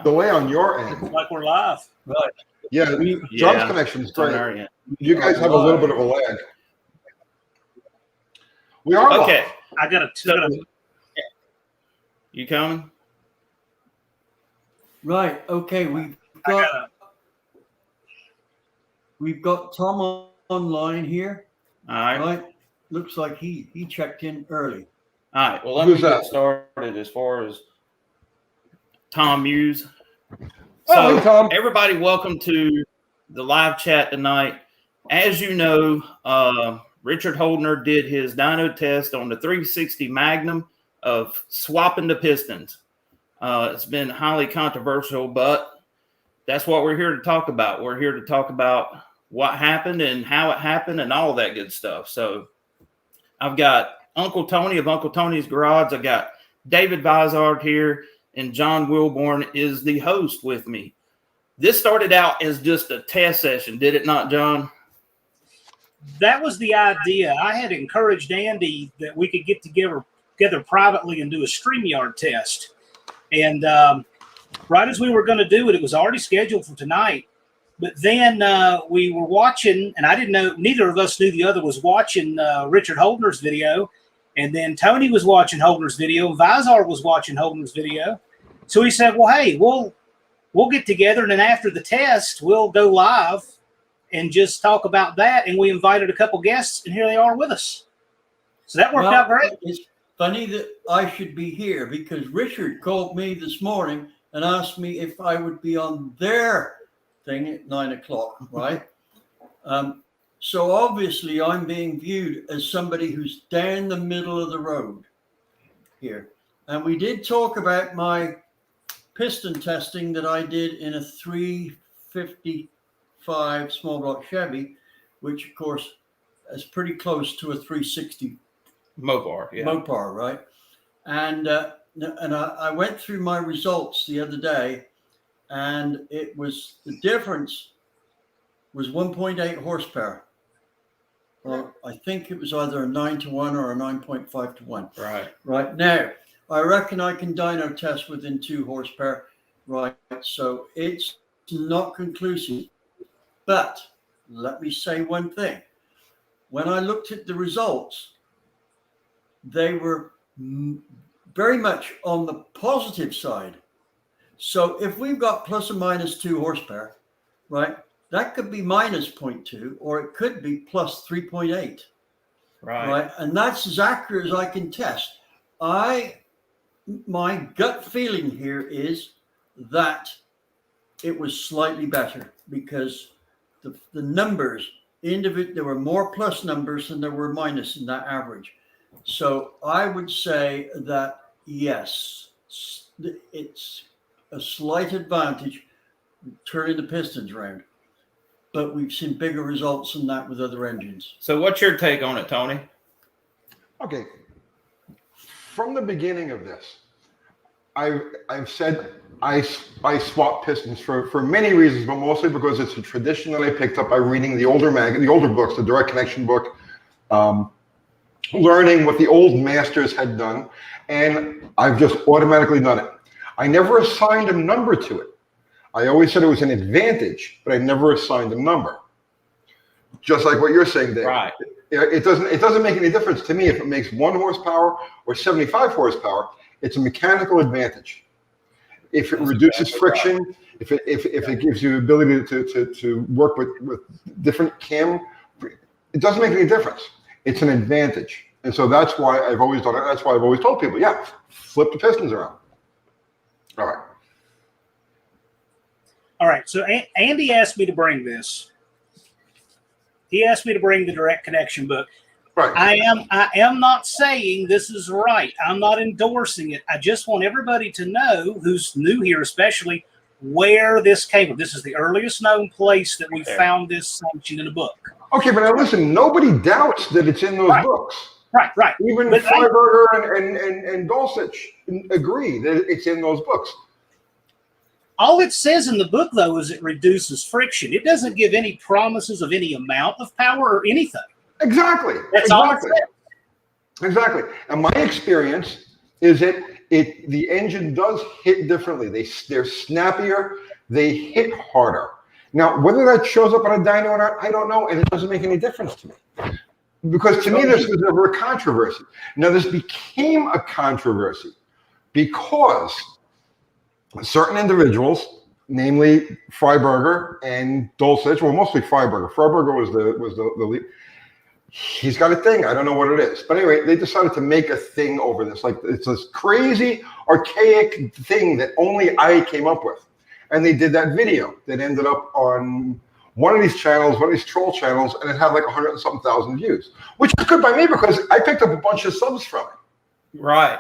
delay on your end. It's like we're live. Right. Yeah, John's connection is great. You guys have a little bit of a lag. We are okay. I got to. You coming? Right. Okay. We've got Tom online here. All right. Right. Looks like he checked in early. All right. Well, let me get started as far as Tom Muse. So, hey, Tom. Everybody, welcome to the live chat tonight. As you know, Richard Holdener did his dyno test on the 360 Magnum of swapping the pistons. It's been highly controversial, but that's what we're here to talk about. We're here to talk about what happened and how it happened and all that good stuff. So I've got Uncle Tony of Uncle Tony's Garage. I got David Vizard here, and John Wilburn is the host with me. This started out as just a test session, did it not, John? That was the idea. I had encouraged Andy that we could get together privately and do a StreamYard test. And right as we were going to do it, it was already scheduled for tonight. But then we were watching, and I didn't know, neither of us knew the other was watching Richard Holdener's video. And then Tony was watching Holdener's video. Vizard was watching Holdener's video. So he said, well, hey, we'll get together, and then after the test, we'll go live and just talk about that. And we invited a couple guests, and here they are with us. So that worked out great. It's funny that I should be here because Richard called me this morning and asked me if I would be on their thing at 9 o'clock, right? So obviously I'm being viewed as somebody who's down the middle of the road here. And we did talk about my piston testing that I did in a 355 small block Chevy, which of course is pretty close to a 360 Mopar, yeah. Mopar, right? And I went through my results the other day, and the difference was 1.8 horsepower. Well, I think it was either a 9-to-1 or a 9.5-to-1. Right. Right now, I reckon I can dyno test within 2 horsepower. Right. So it's not conclusive. But let me say one thing. When I looked at the results, they were very much on the positive side. So if we've got plus or minus 2 horsepower, right, that could be minus 0.2 or it could be plus 3.8. Right. And that's as accurate as I can test. My gut feeling here is that it was slightly better because the numbers, there were more plus numbers than there were minus in that average. So I would say that, yes, it's a slight advantage turning the pistons around. But we've seen bigger results than that with other engines. So what's your take on it, Tony? Okay. From the beginning of this, I've said I swap pistons for many reasons, but mostly because it's a tradition that I picked up by reading the older books, the direct connection book, learning what the old masters had done, and I've just automatically done it. I never assigned a number to it. I always said it was an advantage, but I never assigned a number. Just like what you're saying, Dave. Right. It doesn't make any difference to me if it makes 1 horsepower or 75 horsepower. It's a mechanical advantage. If it reduces friction, right. if it gives you the ability to work with different cam, it doesn't make any difference. It's an advantage. And so that's why I've always done it. That's why I've always told people, yeah, flip the pistons around. All right. All right. So Andy asked me to bring this. He asked me to bring the direct connection book. Right. I am not saying this is right. I'm not endorsing it. I just want everybody to know, who's new here especially, where this came from. This is the earliest known place that we found this section in a book. Okay, but now listen, nobody doubts that it's in those books. Right. Even Freiberger and Dulcich agree that it's in those books. All it says in the book, though, is it reduces friction. It doesn't give any promises of any amount of power or anything. Exactly. That's all it says. Exactly. And my experience is that the engine does hit differently. They're snappier. They hit harder. Now, whether that shows up on a dyno or not, I don't know, and it doesn't make any difference to me. Because to me, this was never a controversy. Now, this became a controversy because certain individuals, namely Freiberger and Dulcich, well, mostly Freiberger. Freiberger was the lead. He's got a thing. I don't know what it is. But anyway, they decided to make a thing over this. Like, it's this crazy, archaic thing that only I came up with. And they did that video that ended up on one of these channels, one of these troll channels, and it had like 100 and something thousand views, which is good by me because I picked up a bunch of subs from it. Right.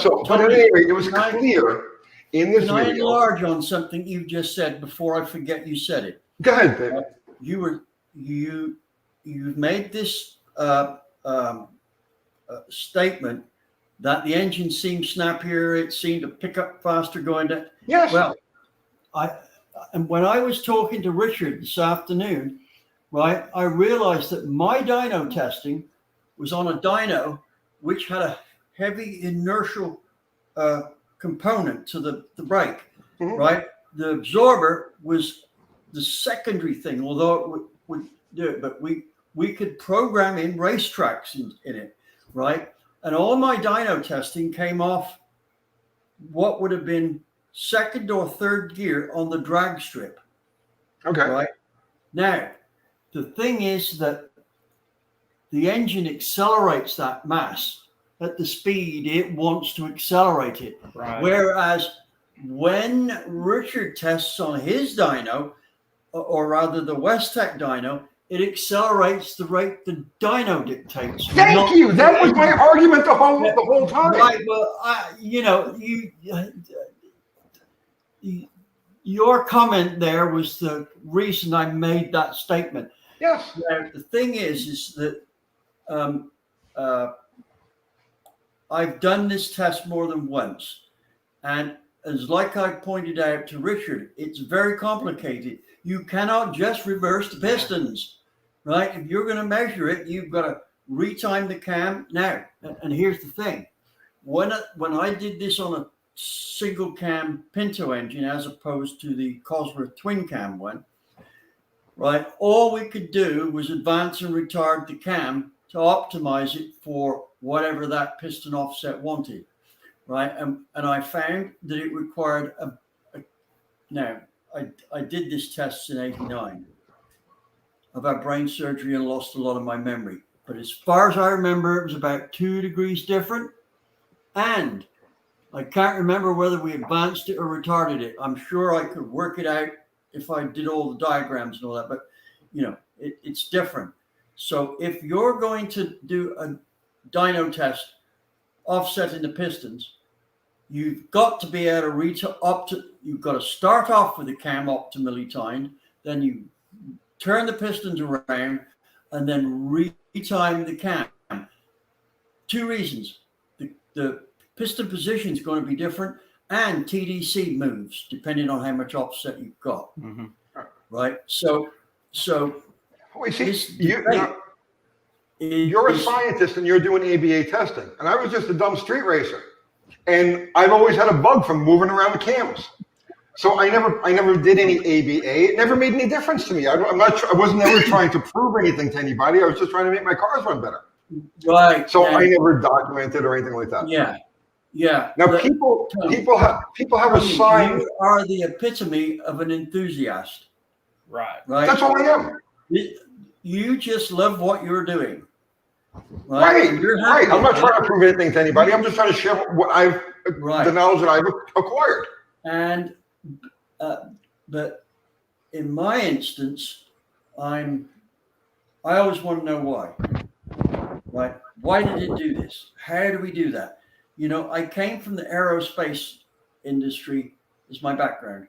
So, but at any rate, it was clear in this video. Can I video. enlarge on something you just said before I forget you said it? Go ahead, David. You made this statement that the engine seemed snappier, it seemed to pick up faster going down. Yes. Well, and when I was talking to Richard this afternoon, right, I realized that my dyno testing was on a dyno which had a heavy inertial component to the brake, right? The absorber was the secondary thing, although it would do it, but we could program in racetracks in it, right? And all my dyno testing came off what would have been second or third gear on the drag strip. Okay. Right. Now, the thing is that the engine accelerates that mass at the speed it wants to accelerate it. Right. Whereas when Richard tests on his dyno, or rather the Westech dyno, it accelerates the rate the dyno dictates. Thank you. That was my argument the whole time. Right. Well, your comment there was the reason I made that statement. Yes. Now, the thing is that I've done this test more than once, and as like I pointed out to Richard, it's very complicated. You cannot just reverse the pistons, right? If you're going to measure it, you've got to retime the cam. Now, and here's the thing: when I did this on a single cam Pinto engine as opposed to the Cosworth twin cam one, right? All we could do was advance and retard the cam to optimize it for whatever that piston offset wanted, right? And I found that it required now I did this test in '89. I've had brain surgery and lost a lot of my memory, but as far as I remember, it was about 2 degrees different, and I can't remember whether we advanced it or retarded it. I'm sure I could work it out if I did all the diagrams and all that, but it's different. So if you're going to do a dyno test offsetting the pistons, you've got to be able to you've got to start off with the cam optimally timed, then you turn the pistons around and then retime the cam. 2 reasons. The piston position is going to be different, and TDC moves depending on how much offset you've got. Mm-hmm. Right. So wait, see, you're a scientist and you're doing ABA testing, and I was just a dumb street racer, and I've always had a bug from moving around the cams. So I never did any ABA. It never made any difference to me. I was never trying to prove anything to anybody. I was just trying to make my cars run better. Right. So I never documented or anything like that. Yeah. Yeah. Now people have a sign. You are the epitome of an enthusiast. Right. Right. That's all I am. You just love what you're doing. Right. Right. I'm not trying to prove anything to anybody. I'm just trying to share the knowledge that I've acquired. And but in my instance, I always want to know why. Right? Why did it do this? How do we do that? I came from the aerospace industry as my background.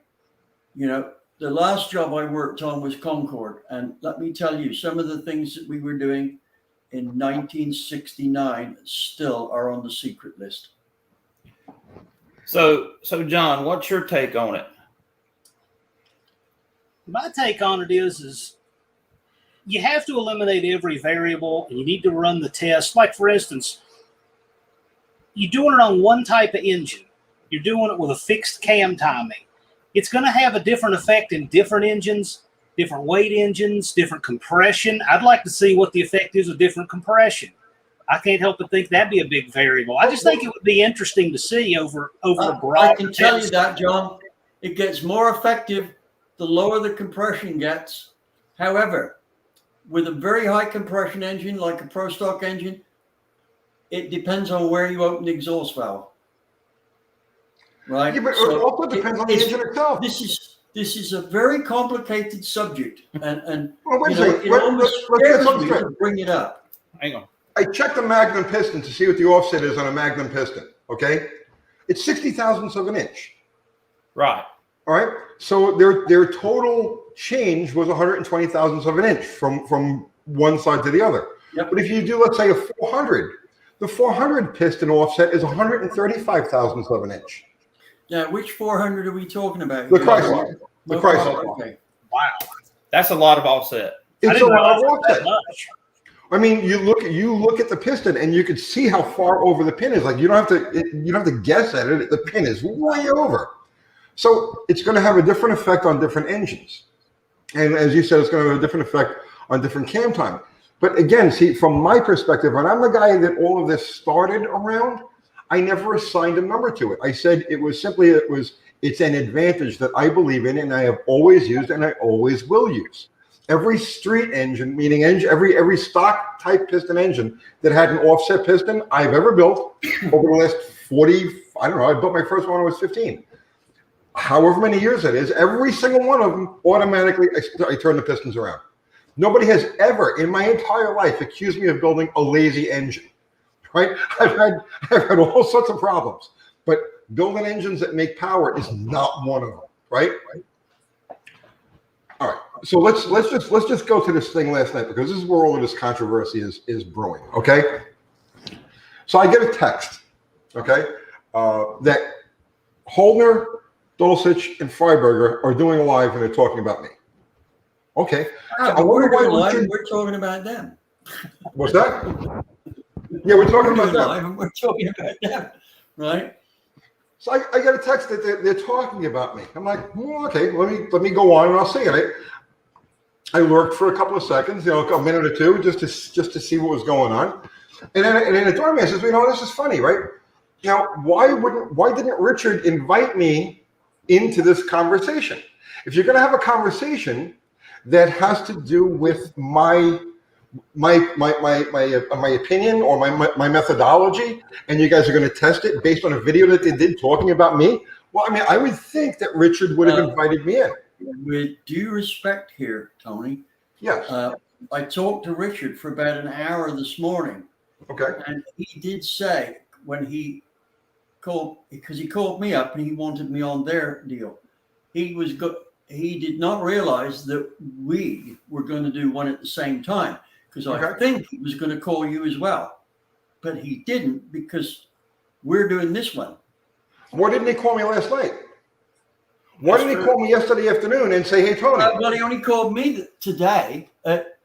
The last job I worked on was Concorde. And let me tell you, some of the things that we were doing in 1969 still are on the secret list. So John, what's your take on it? My take on it is you have to eliminate every variable, and you need to run the test. Like, for instance, you're doing it on one type of engine. You're doing it with a fixed cam timing. It's going to have a different effect in different engines, different weight engines, different compression. I'd like to see what the effect is of different compression. I can't help but think that'd be a big variable. I just think it would be interesting to see over a broad. I can tell you that, John. It gets more effective the lower the compression gets. However, with a very high compression engine like a Pro Stock engine, it depends on where you open the exhaust valve. Right? Yeah, but it also depends on the engine itself. This is a very complicated subject, and Well, wait a you know, second. it almost Let's get scares something me straight. to bring it up. Hang on. I checked the Magnum piston to see what the offset is on a Magnum piston. Okay, it's 60 thousandths of an inch. Right. All right, so their total change was 120 thousandths of an inch from one side to the other. Yep. But if you do, let's say, a 400, the 400 piston offset is 135 thousandths of an inch. Now, which 400 are we talking about? The Chrysler. The Chrysler. Okay. Wow. That's a lot of offset. I It's a didn't lot realize of it was that offset. much. I mean, you look at the piston, and you can see how far over the pin is. Like you don't have to guess at it. The pin is way over. So it's going to have a different effect on different engines, and as you said, it's going to have a different effect on different cam time. But again, see, from my perspective, and I'm the guy that all of this started around, I never assigned a number to it. I said it's an advantage that I believe in, and I have always used, and I always will use. Every street engine, meaning every stock type piston engine that had an offset piston I've ever built over the last 40, I don't know, I built my first one when I was 15. However many years it is, every single one of them automatically, I turn the pistons around. Nobody has ever in my entire life accused me of building a lazy engine, right? I've had all sorts of problems, but building engines that make power is not one of them, right? All right, so let's just go to this thing last night, because this is where all of this controversy is brewing. Okay, so I get a text, okay, that Holdener, Dulcich, and Freiberger are doing a live and they're talking about me. Okay, so I wonder why We're talking about them. What's that? Yeah, we're talking about them. Live and we're talking about them, right? So I get a text that they're talking about me. I'm like, well, okay, let me go on and I'll see it. I lurked for a couple of seconds, a minute or two, just to see what was going on, and then it dawned on me. I says, this is funny, right? Now, why didn't Richard invite me into this conversation? If you're going to have a conversation that has to do with my opinion or my methodology, and you guys are going to test it based on a video that they did talking about me, well, I mean, I would think that Richard would have invited me in. With due respect here, Tony. Yes. I talked to Richard for about an hour this morning. Okay. And he did say when he called, because he called me up and he wanted me on their deal. He did not realize that we were going to do one at the same time, because I think he was going to call you as well, but he didn't, because we're doing this one. Why didn't he call me last night? Why didn't he call me yesterday afternoon and say, hey, Tony? Well, he only called me today at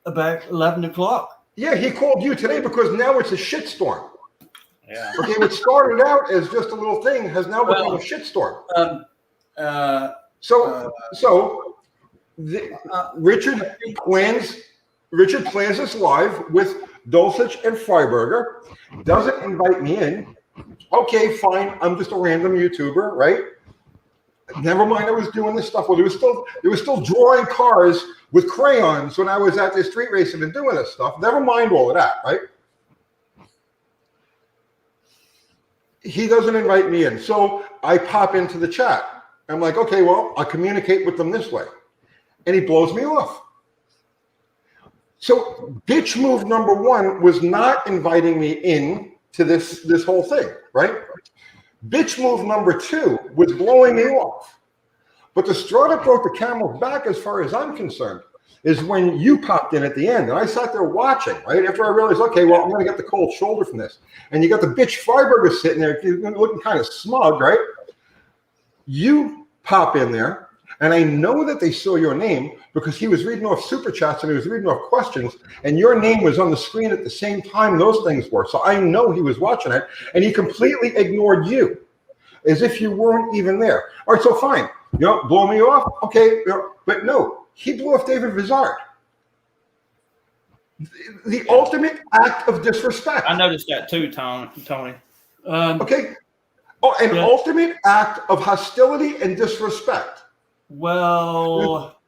about 11 o'clock. Yeah, he called you today because now it's a shitstorm. Yeah. Okay, what started out as just a little thing has now become a shitstorm. Richard plans this live with Dulcich and Freiberger, doesn't invite me in. Okay, fine. I'm just a random YouTuber, right? Never mind, I was doing this stuff. Well, there was still drawing cars with crayons when I was out there street racing and doing this stuff. Never mind all of that, right? He doesn't invite me in. So I pop into the chat. I'm like, okay, well, I'll communicate with them this way. And he blows me off. So bitch move number one was not inviting me in to this whole thing, right? Bitch move number two was blowing me off. But the straw that broke the camel's back, as far as I'm concerned, is when you popped in at the end. And I sat there watching, right? After I realized, okay, well, I'm going to get the cold shoulder from this. And you got the bitch Freiberger sitting there looking kind of smug, right? You pop in there. And I know that they saw your name because he was reading off super chats and he was reading off questions, and your name was on the screen at the same time those things were. So I know he was watching it, and he completely ignored you as if you weren't even there. All right, so fine. Blow me off? Okay. But no, he blew off David Vizard. The ultimate act of disrespect. I noticed that too, Tony. Okay. Oh, an ultimate act of hostility and disrespect. Well,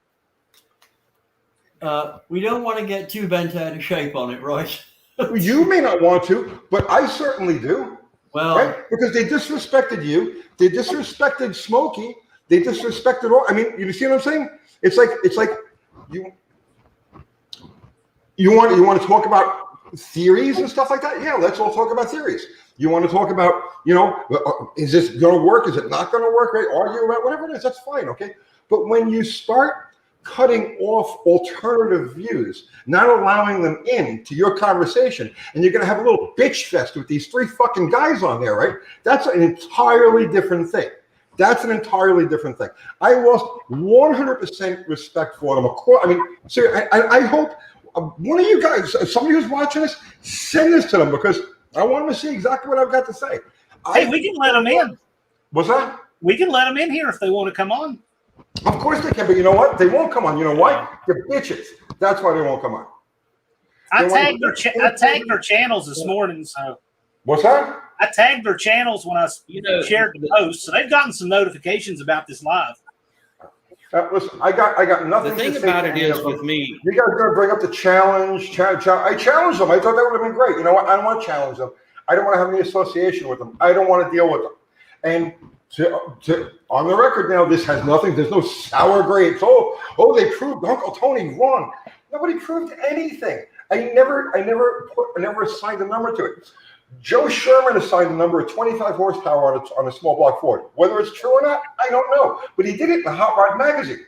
we don't want to get too bent out of shape on it, right? You may not want to, but I certainly do. Well, right? Because they disrespected you. They disrespected Smokey. They disrespected all. I mean, you see what I'm saying? It's like you want to talk about theories and stuff like that? Yeah, let's all talk about theories. You want to talk about, is this going to work? Is it not going to work? Right? Argue about whatever it is. That's fine. Okay. But when you start cutting off alternative views, not allowing them into your conversation, and you're going to have a little bitch fest with these three fucking guys on there, right? That's an entirely different thing. That's an entirely different thing. I lost 100% respect for them. I mean, seriously, I hope one of you guys, somebody who's watching this, send this to them because I want them to see exactly what I've got to say. Hey, we can let them in. What's that? We can let them in here if they want to come on. Of course they can, but you know what? They won't come on. You know why? They're bitches. That's why they won't come on. I tagged their channels this morning. So what's that? I tagged their channels when I shared the post, so they've gotten some notifications about this live. Listen, I got nothing. The thing to say about to it any is of them. with me, You guys are going to bring up the challenge. I challenged them. I thought that would have been great. You know what? I don't want to challenge them. I don't want to have any association with them. I don't want to deal with them. And on the record now, this has nothing. There's no sour grapes. Oh, they proved Uncle Tony wrong. Nobody proved anything. I never assigned a number to it. Joe Sherman assigned a number of 25 horsepower on a small block Ford. Whether it's true or not, I don't know. But he did it in the Hot Rod magazine.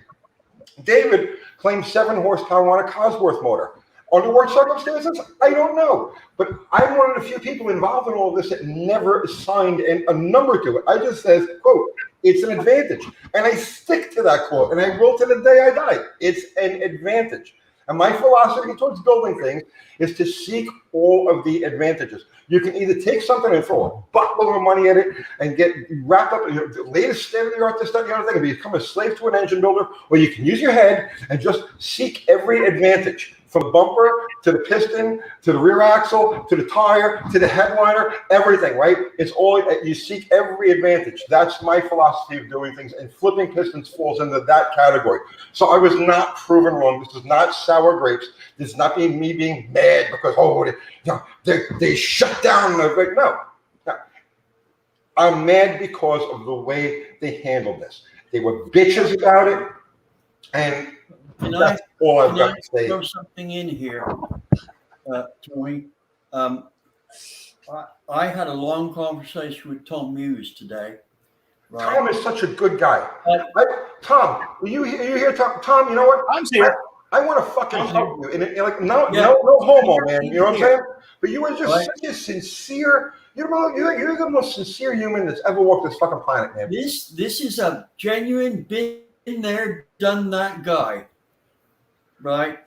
David claimed 7 horsepower on a Cosworth motor. Under what circumstances? I don't know. But I'm one of the few people involved in all this that never assigned a number to it. I just says, quote, it's an advantage. And I stick to that quote. And I will to the day I die. It's an advantage. And my philosophy towards building things is to seek all of the advantages. You can either take something and throw a buttload of money at it and get wrapped up in the latest state-of-the-art this, that, and the other thing, and become a slave to an engine builder, or you can use your head and just seek every advantage. From the bumper to the piston, to the rear axle, to the tire, to the headliner, everything, right? It's all, you seek every advantage. That's my philosophy of doing things, and flipping pistons falls into that category. So I was not proven wrong. This is not sour grapes. This is not me being mad because, they shut down. No. I'm mad because of the way they handled this. They were bitches about it, and that's all I've got to say. Throw something in here, Tony. I had a long conversation with Tom Muse today. Right? Tom is such a good guy. Tom, are you here, Tom? Tom, you know what? I'm here. I want to fucking help you. And no homo, man. You know what I'm saying? But you were just such a sincere. You're the most sincere human that's ever walked this fucking planet, man. This is a genuine, been there, done that guy. Right,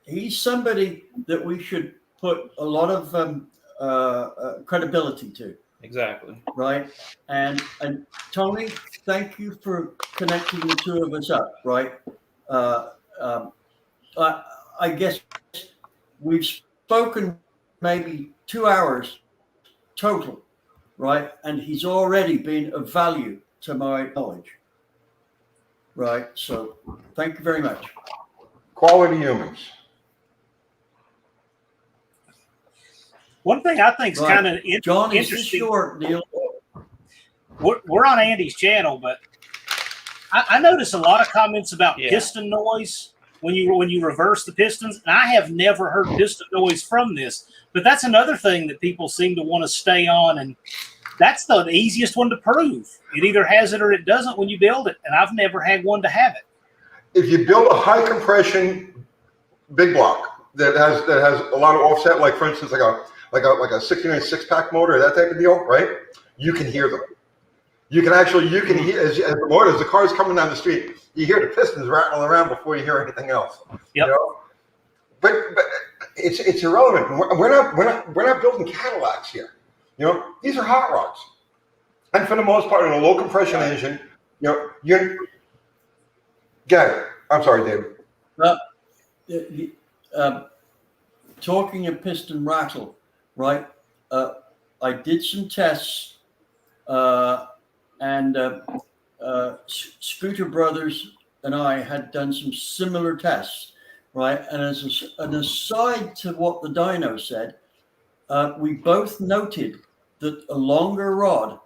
he's somebody that we should put a lot of credibility to. exactly. Right, and Tony, thank you for connecting the two of us up. Right, I guess we've spoken maybe 2 hours total, right, and he's already been of value to my knowledge. Right, so thank you very much. Quality humans. One thing I think is kind of John, is interesting. this your deal? We're on Andy's channel, but I notice a lot of comments about piston noise when you reverse the pistons, and I have never heard piston noise from this. But that's another thing that people seem to want to stay on, and that's the easiest one to prove. It either has it or it doesn't when you build it, and I've never had one to have it. If you build a high compression big block that has a lot of offset, like for instance, like a 69 6-pack motor, that type of deal, right? You can hear them. You can hear as the motor, as the car's coming down the street, you hear the pistons rattling around before you hear anything else. Yep. You know? But it's irrelevant. We're not building Cadillacs here. You know, these are hot rods, and for the most part, in a low compression engine, you know, get it. I'm sorry, David. Talking of piston rattle, right? I did some tests, and Scooter Brothers and I had done some similar tests, right? And as an aside to what the dyno said, we both noted that a longer rod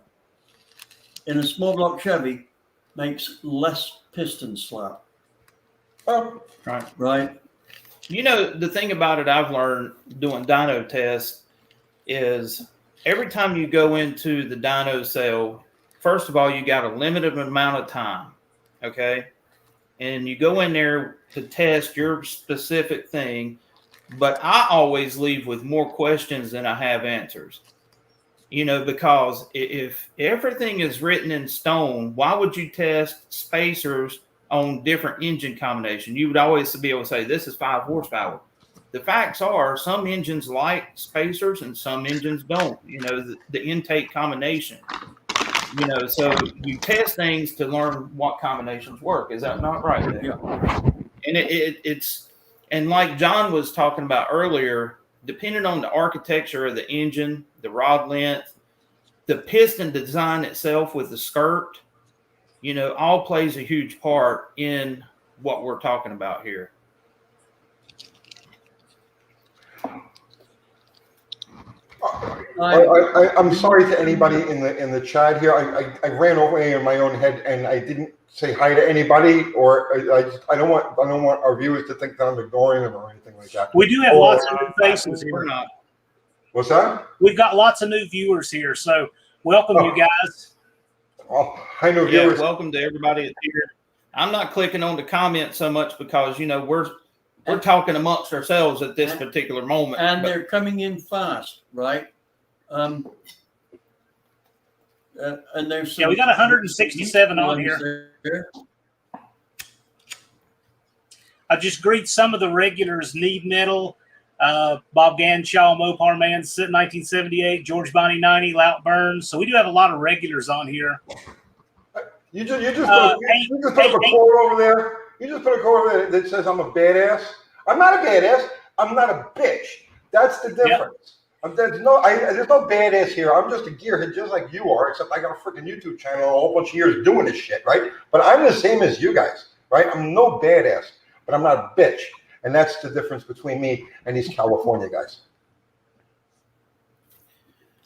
in a small block Chevy makes less piston slap. Oh, Right. You know, the thing about it I've learned doing dyno tests is every time you go into the dyno cell, first of all, you got a limited amount of time, okay? And you go in there to test your specific thing, but I always leave with more questions than I have answers. You know, because if everything is written in stone, why would you test spacers on different engine combination? You would always be able to say, this is 5 horsepower. The facts are some engines like spacers and some engines don't, you know, the intake combination, you know, so you test things to learn what combinations work. Is that not right? There? Yeah. And it's, and like John was talking about earlier, depending on the architecture of the engine, the rod length, the piston design itself with the skirt, you know, all plays a huge part in what we're talking about here. I'm sorry to anybody in the chat here. I ran over in my own head and I didn't say hi to anybody, or I don't want our viewers to think that I'm ignoring them or anything like that. We do have lots of new faces We're here. not. What's that? We've got lots of new viewers here, so welcome, you guys. Oh, hi, new Yeah, viewers. welcome to everybody that's here. I'm not clicking on the comments so much because, you know, we're talking amongst ourselves at this particular moment. And but they're coming in fast, right? And there's some, Yeah, we got 167 on here. there. I just greet some of the regulars: Need Metal, Bob Ganshaw, Mopar Man, 1978, George Bonnie 90, Lout Burns. So we do have a lot of regulars on here. You just put a quote over there. You just put a quote over there that says I'm a badass. I'm not a badass. I'm not a bitch. That's the difference. There's no badass here. I'm just a gearhead, just like you are, except I got a freaking YouTube channel and a whole bunch of years doing this shit, right? But I'm the same as you guys, right? I'm no badass, but I'm not a bitch, and that's the difference between me and these California guys.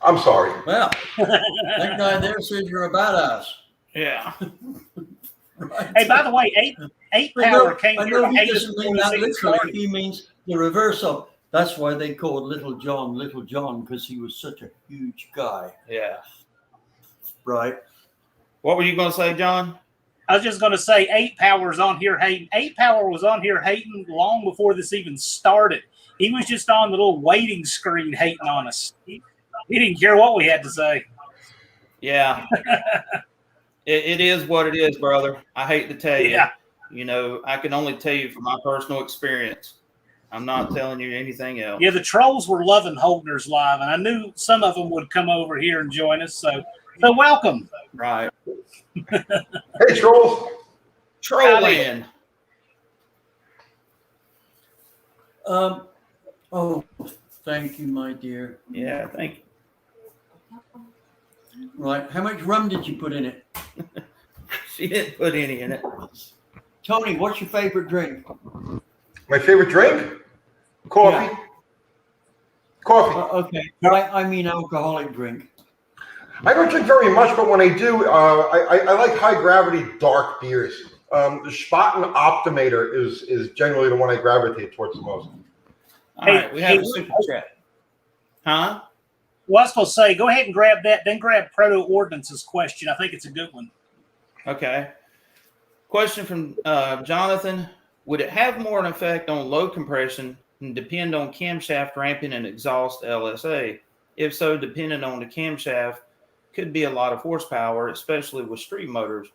I'm sorry. Well, that guy there says you're a badass. yeah. Right? Hey, by the way, eight power came I here know from he doesn't mean that literally. started. He means the reverse of. That's why they called Little John, because he was such a huge guy. Yeah. Right. What were you going to say, John? I was just going to say 8 Power's on here hating. 8 Power was on here hating long before this even started. He was just on the little waiting screen hating on us. He didn't care what we had to say. Yeah. It is what it is, brother. I hate to tell you. Yeah. You know, I can only tell you from my personal experience. I'm not telling you anything else. Yeah, the trolls were loving Holdener's Live, and I knew some of them would come over here and join us. So welcome. Right. Hey, trolls. Trolling. Oh, thank you, my dear. Yeah, thank you. Right. How much rum did you put in it? She didn't put any in it. Tony, what's your favorite drink? My favorite drink? Coffee. Yeah. Coffee. Okay. I mean alcoholic drink. I don't drink very much, but when I do, I like high gravity dark beers. The Spaten Optimator is generally the one I gravitate towards the most. All right, we have a super chat. Huh? Well, I was supposed to say, go ahead and grab that, then grab Proto Ordnance's question. I think it's a good one. Okay. Question from Jonathan. Would it have more an effect on low compression and depend on camshaft ramping and exhaust LSA? If so, depending on the camshaft, could be a lot of horsepower, especially with street motors.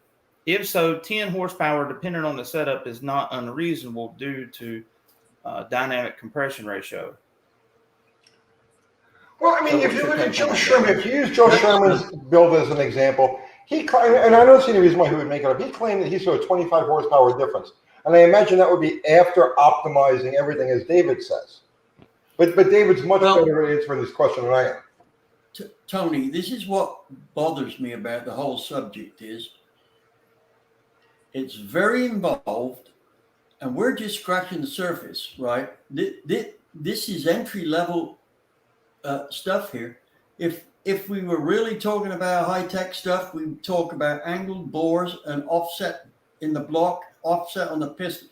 If so, 10 horsepower, depending on the setup, is not unreasonable due to dynamic compression ratio. Well, I mean, So if what's you your look at take Joe on that? Sherman, if you use Joe Sherman's build as an example, he claimed, and I don't see any reason why he would make it up. He claimed that he saw a 25 horsepower difference, and I imagine that would be after optimizing everything, as David says. But David's much better at answering this question than I am. Tony, this is what bothers me about the whole subject is it's very involved, and we're just scratching the surface, right? This is entry level stuff here. If we were really talking about high tech stuff, we would talk about angled bores and offset in the block, offset on the piston.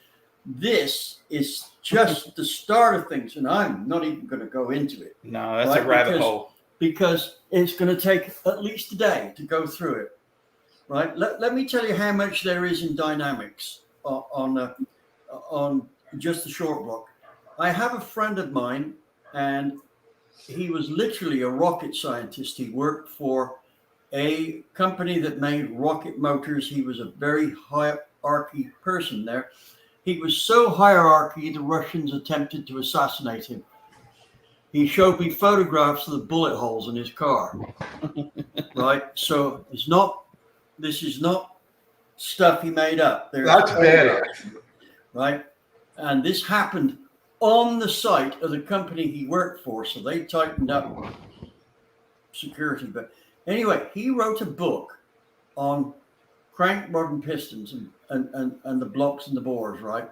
This is just the start of things, and I'm not even going to go into it. No, that's a rabbit hole. Because it's going to take at least a day to go through it, right? Let me tell you how much there is in dynamics on just the short block. I have a friend of mine, and he was literally a rocket scientist. He worked for a company that made rocket motors. He was a very hierarchy person there. He was so hierarchy, the Russians attempted to assassinate him. He showed me photographs of the bullet holes in his car. Right? So this is not stuff he made up. That's bad. Right? And this happened on the site of the company he worked for. So they tightened up security. But anyway, he wrote a book on crank rod and pistons and the blocks and the bores, right?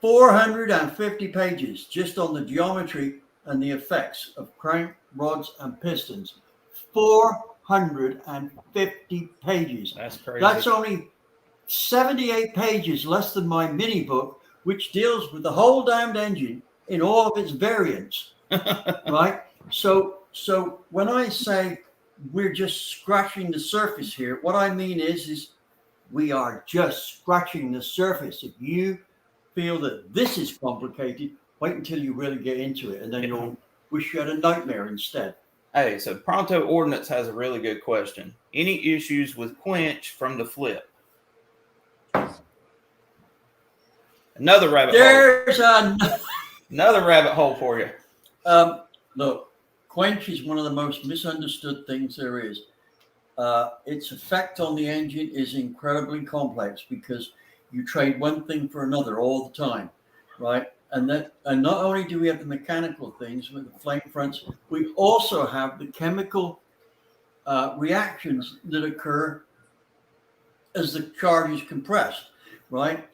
450 pages just on the geometry and the effects of crank rods and pistons. 450 pages. That's crazy. That's only 78 pages less than my mini book, which deals with the whole damned engine in all of its variants. Right? So when I say we're just scratching the surface here, what I mean is we are just scratching the surface. If you feel that this is complicated, wait until you really get into it, and then you'll wish you had a nightmare instead. Hey, so Pronto Ordnance has a really good question. Any issues with quench from the flip? Another rabbit hole. There's Another rabbit hole for you. Look, quench is one of the most misunderstood things there is. Its effect on the engine is incredibly complex because you trade one thing for another all the time, right? And not only do we have the mechanical things with the flame fronts, we also have the chemical reactions that occur as the charge is compressed, right?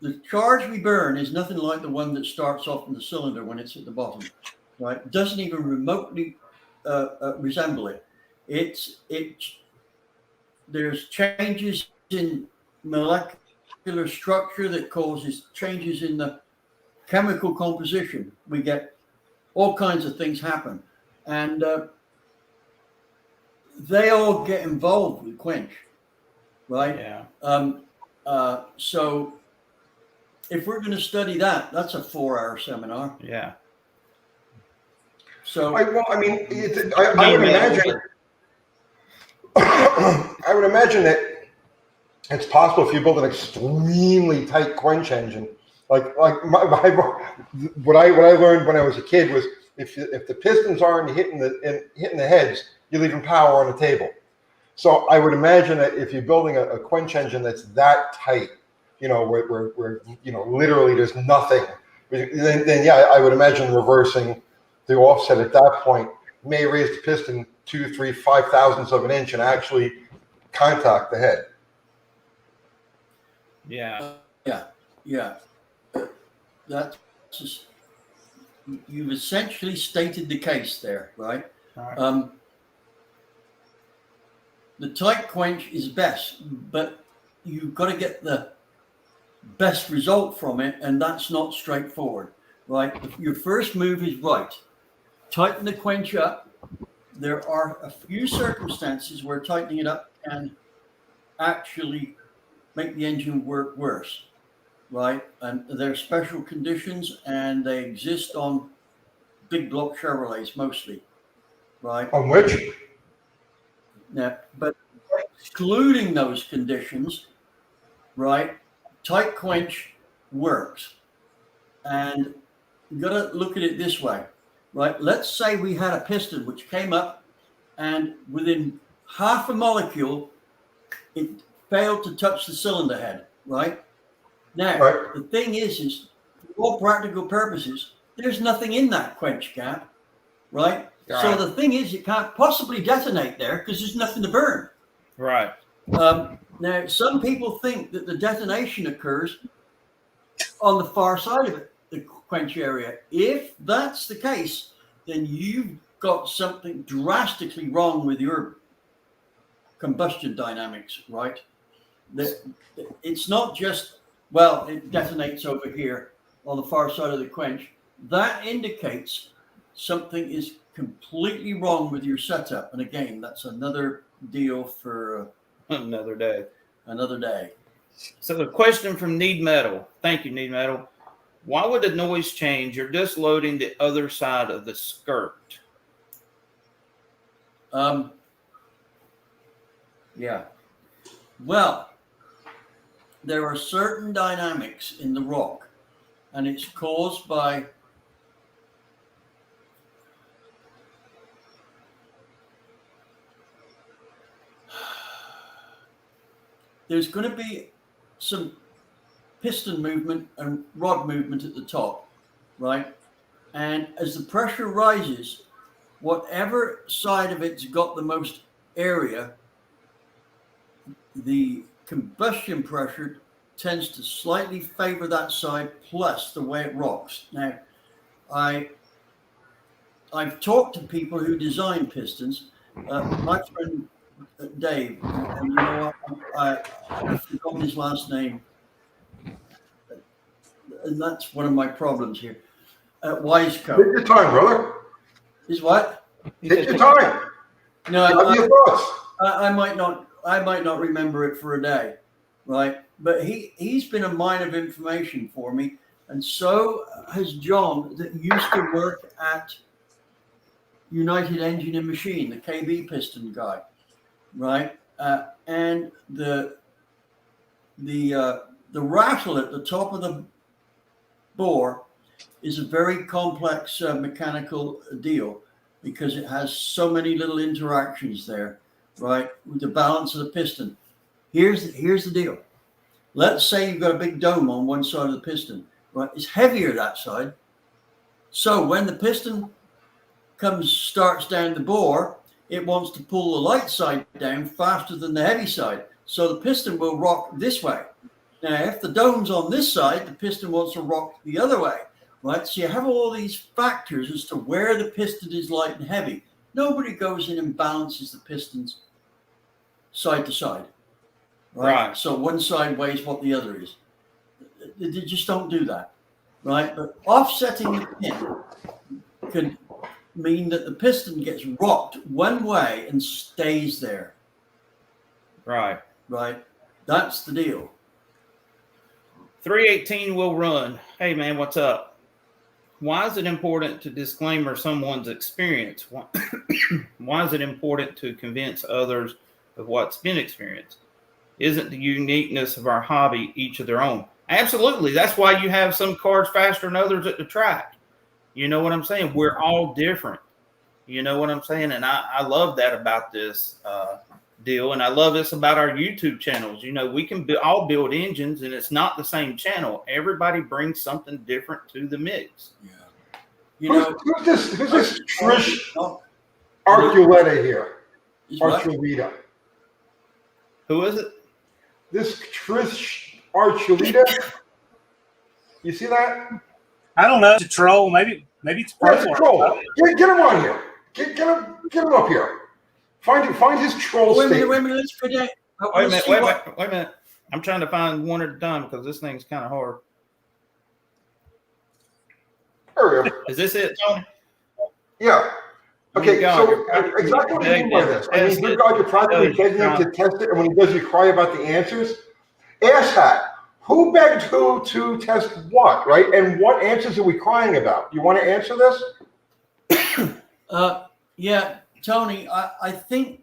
The charge we burn is nothing like the one that starts off in the cylinder when it's at the bottom, right? It doesn't even remotely resemble it. There's changes in molecular structure that causes changes in the chemical composition. We get all kinds of things happen, and they all get involved with quench, right? Yeah. So if we're going to study that, that's a 4-hour seminar. Yeah. So I would imagine that it's possible if you build an extremely tight quench engine, what I learned when I was a kid was if the pistons aren't hitting the heads, you're leaving power on the table. So I would imagine that if you're building a quench engine that's that tight, where literally there's nothing, then yeah, I would imagine reversing the offset at that point may raise the piston 2, 3, 5 thousandths of an inch and actually contact the head. Yeah. Yeah. That's just, you've essentially stated the case there, right? Right. The tight quench is best, but you've got to get the best result from it, and that's not straightforward, right? If your first move is right. Tighten the quench up. There are a few circumstances where tightening it up can actually make the engine work worse, right? And there are special conditions, and they exist on big block Chevrolets mostly, right? On which? Now, but excluding those conditions, right, tight quench works. And you got to look at it this way, right? Let's say we had a piston which came up and within half a molecule, it failed to touch the cylinder head, right? Now, the thing is for all practical purposes, there's nothing in that quench gap, right? So the thing is, it can't possibly detonate there because there's nothing to burn. Right. Now, some people think that the detonation occurs on the far side of it, the quench area. If that's the case, then you've got something drastically wrong with your combustion dynamics, right? It's not just, well, it detonates over here on the far side of the quench. That indicates something is completely wrong with your setup. And again, that's another deal for another day. Another day. So the question from Need Metal. Thank you, Need Metal. Why would the noise change? You're just loading the other side of the skirt. Yeah. Well, there are certain dynamics in the rock, and it's caused by there's going to be some piston movement and rod movement at the top, right? And as the pressure rises, whatever side of it's got the most area, the combustion pressure tends to slightly favor that side, plus the way it rocks. Now, I've talked to people who design pistons. My friend Dave, and you know what? I've forgotten his last name, and that's one of my problems here. Wisecoat. Take your time, brother. Is what? Take your time. No, Your thoughts. I might not remember it for a day, right? But he's been a mine of information for me, and so has John, that used to work at United Engine and Machine, the KB piston guy, right? And the rattle at the top of the bore is a very complex mechanical deal because it has so many little interactions there, right, with the balance of the piston. Here's the deal. Let's say you've got a big dome on one side of the piston, right? It's heavier that side. So when the piston starts down the bore, it wants to pull the light side down faster than the heavy side. So the piston will rock this way. Now, if the dome's on this side, the piston wants to rock the other way, right? So you have all these factors as to where the piston is light and heavy. Nobody goes in and balances the pistons side to side, right? So one side weighs what the other is. They just don't do that, right? But offsetting the pin can mean that the piston gets rocked one way and stays there. Right. Right. That's the deal. 318 will run. Hey, man, what's up? Why is it important to disclaimer someone's experience? Why is it important to convince others of what's been experienced? Isn't the uniqueness of our hobby each of their own? Absolutely. That's why you have some cars faster than others at the track. You know what I'm saying? We're all different. You know what I'm saying? And I love that about this deal. And I love this about our YouTube channels. You know, we can all build engines, and it's not the same channel. Everybody brings something different to the mix. Yeah. You know, Who's this Trish Arculeta here? Archuleta. Who is it? This Trish Archuleta. You see that? I don't know. It's a troll. Maybe it's That's a troll. Get him on here. Get him up here. Find his troll state. Wait a minute. Let's predict. Wait a minute. I'm trying to find one at a time because this thing's kind of hard. Is this it, Tony? Yeah. Okay, so exactly what do you mean by this? I mean, good God, you're practically begging him to test it, and when he does, you cry about the answers? Asshat. Who begged who to test what, right? And what answers are we crying about? You want to answer this? Yeah, Tony, I think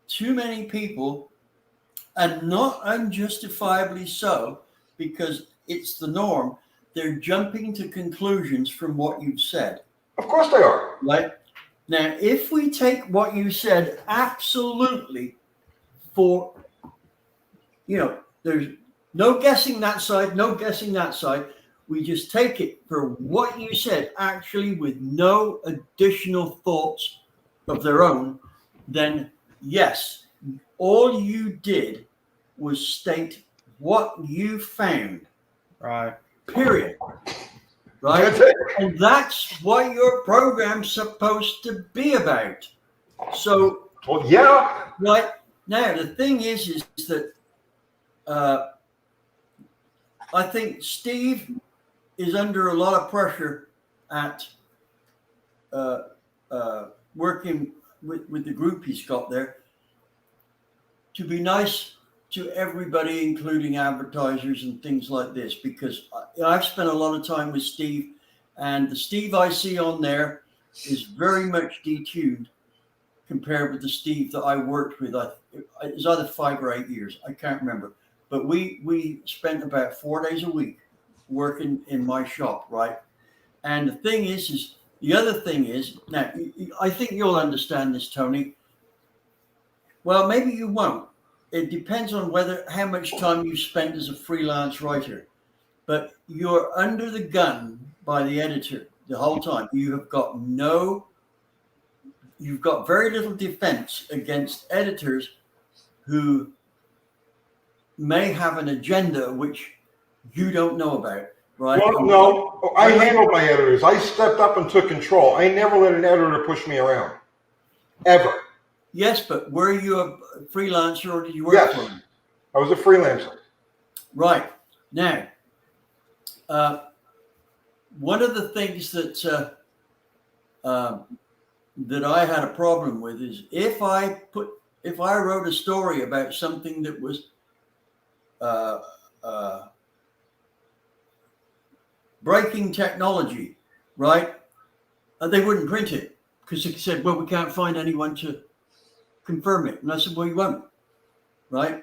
too many people, and not unjustifiably so, because it's the norm, they're jumping to conclusions from what you've said. Of course they are. Right? Now, if we take what you said absolutely for, there's no guessing that side, no guessing that side. We just take it for what you said, actually, with no additional thoughts of their own, then yes, all you did was state what you found. Right. Period. Right? That's it. And that's what your program's supposed to be about. So, Well, yeah. right now, the thing is that I think Steve is under a lot of pressure at working with the group he's got there to be nice to everybody, including advertisers and things like this, because I've spent a lot of time with Steve, and the Steve I see on there is very much detuned compared with the Steve that I worked with. It was either 5 or 8 years. I can't remember. But we spent about 4 days a week working in my shop, right? And the thing is the other thing is, now, I think you'll understand this, Tony. Well, maybe you won't. It depends on how much time you spend as a freelance writer. But you're under the gun by the editor the whole time. You've got very little defense against editors who may have an agenda which you don't know about, right? Well, no, I handled my editors. I stepped up and took control. I never let an editor push me around, ever. Yes, but were you a freelancer or did you work for them? I was a freelancer. Right. Now, one of the things that I had a problem with is if I wrote a story about something that was breaking technology, right? They wouldn't print it because they said, well, we can't find anyone to confirm it. And I said, well, you won't, right?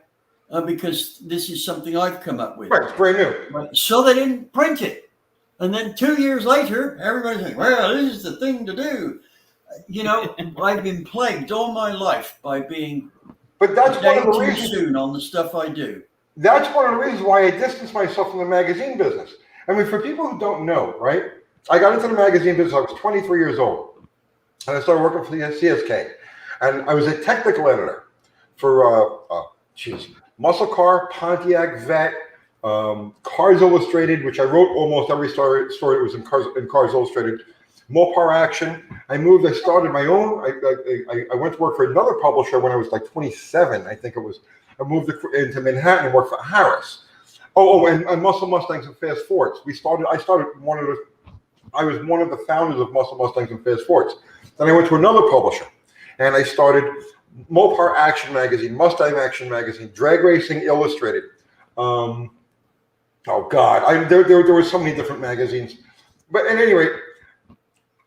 Because this is something I've come up with. Right, it's brand new. Right. So they didn't print it. And then 2 years later, everybody's like, well, this is the thing to do. I've been plagued all my life by being But that's one of the too reasons. soon on the stuff I do. That's one of the reasons why I distanced myself from the magazine business. I mean, for people who don't know, right? I got into the magazine business. I was 23 years old, and I started working for the CSK. And I was a technical editor for Muscle Car, Pontiac Vet, Cars Illustrated, which I wrote almost every story that was in Cars Illustrated. Mopar Action. I started my own. I went to work for another publisher when I was like 27, I think it was. I moved into Manhattan and worked for Harris. And Muscle Mustangs and Fast Fords. I was one of the founders of Muscle Mustangs and Fast Fords. Then I went to another publisher, and I started Mopar Action Magazine, Mustang Action Magazine, Drag Racing Illustrated. There were so many different magazines. But at any rate,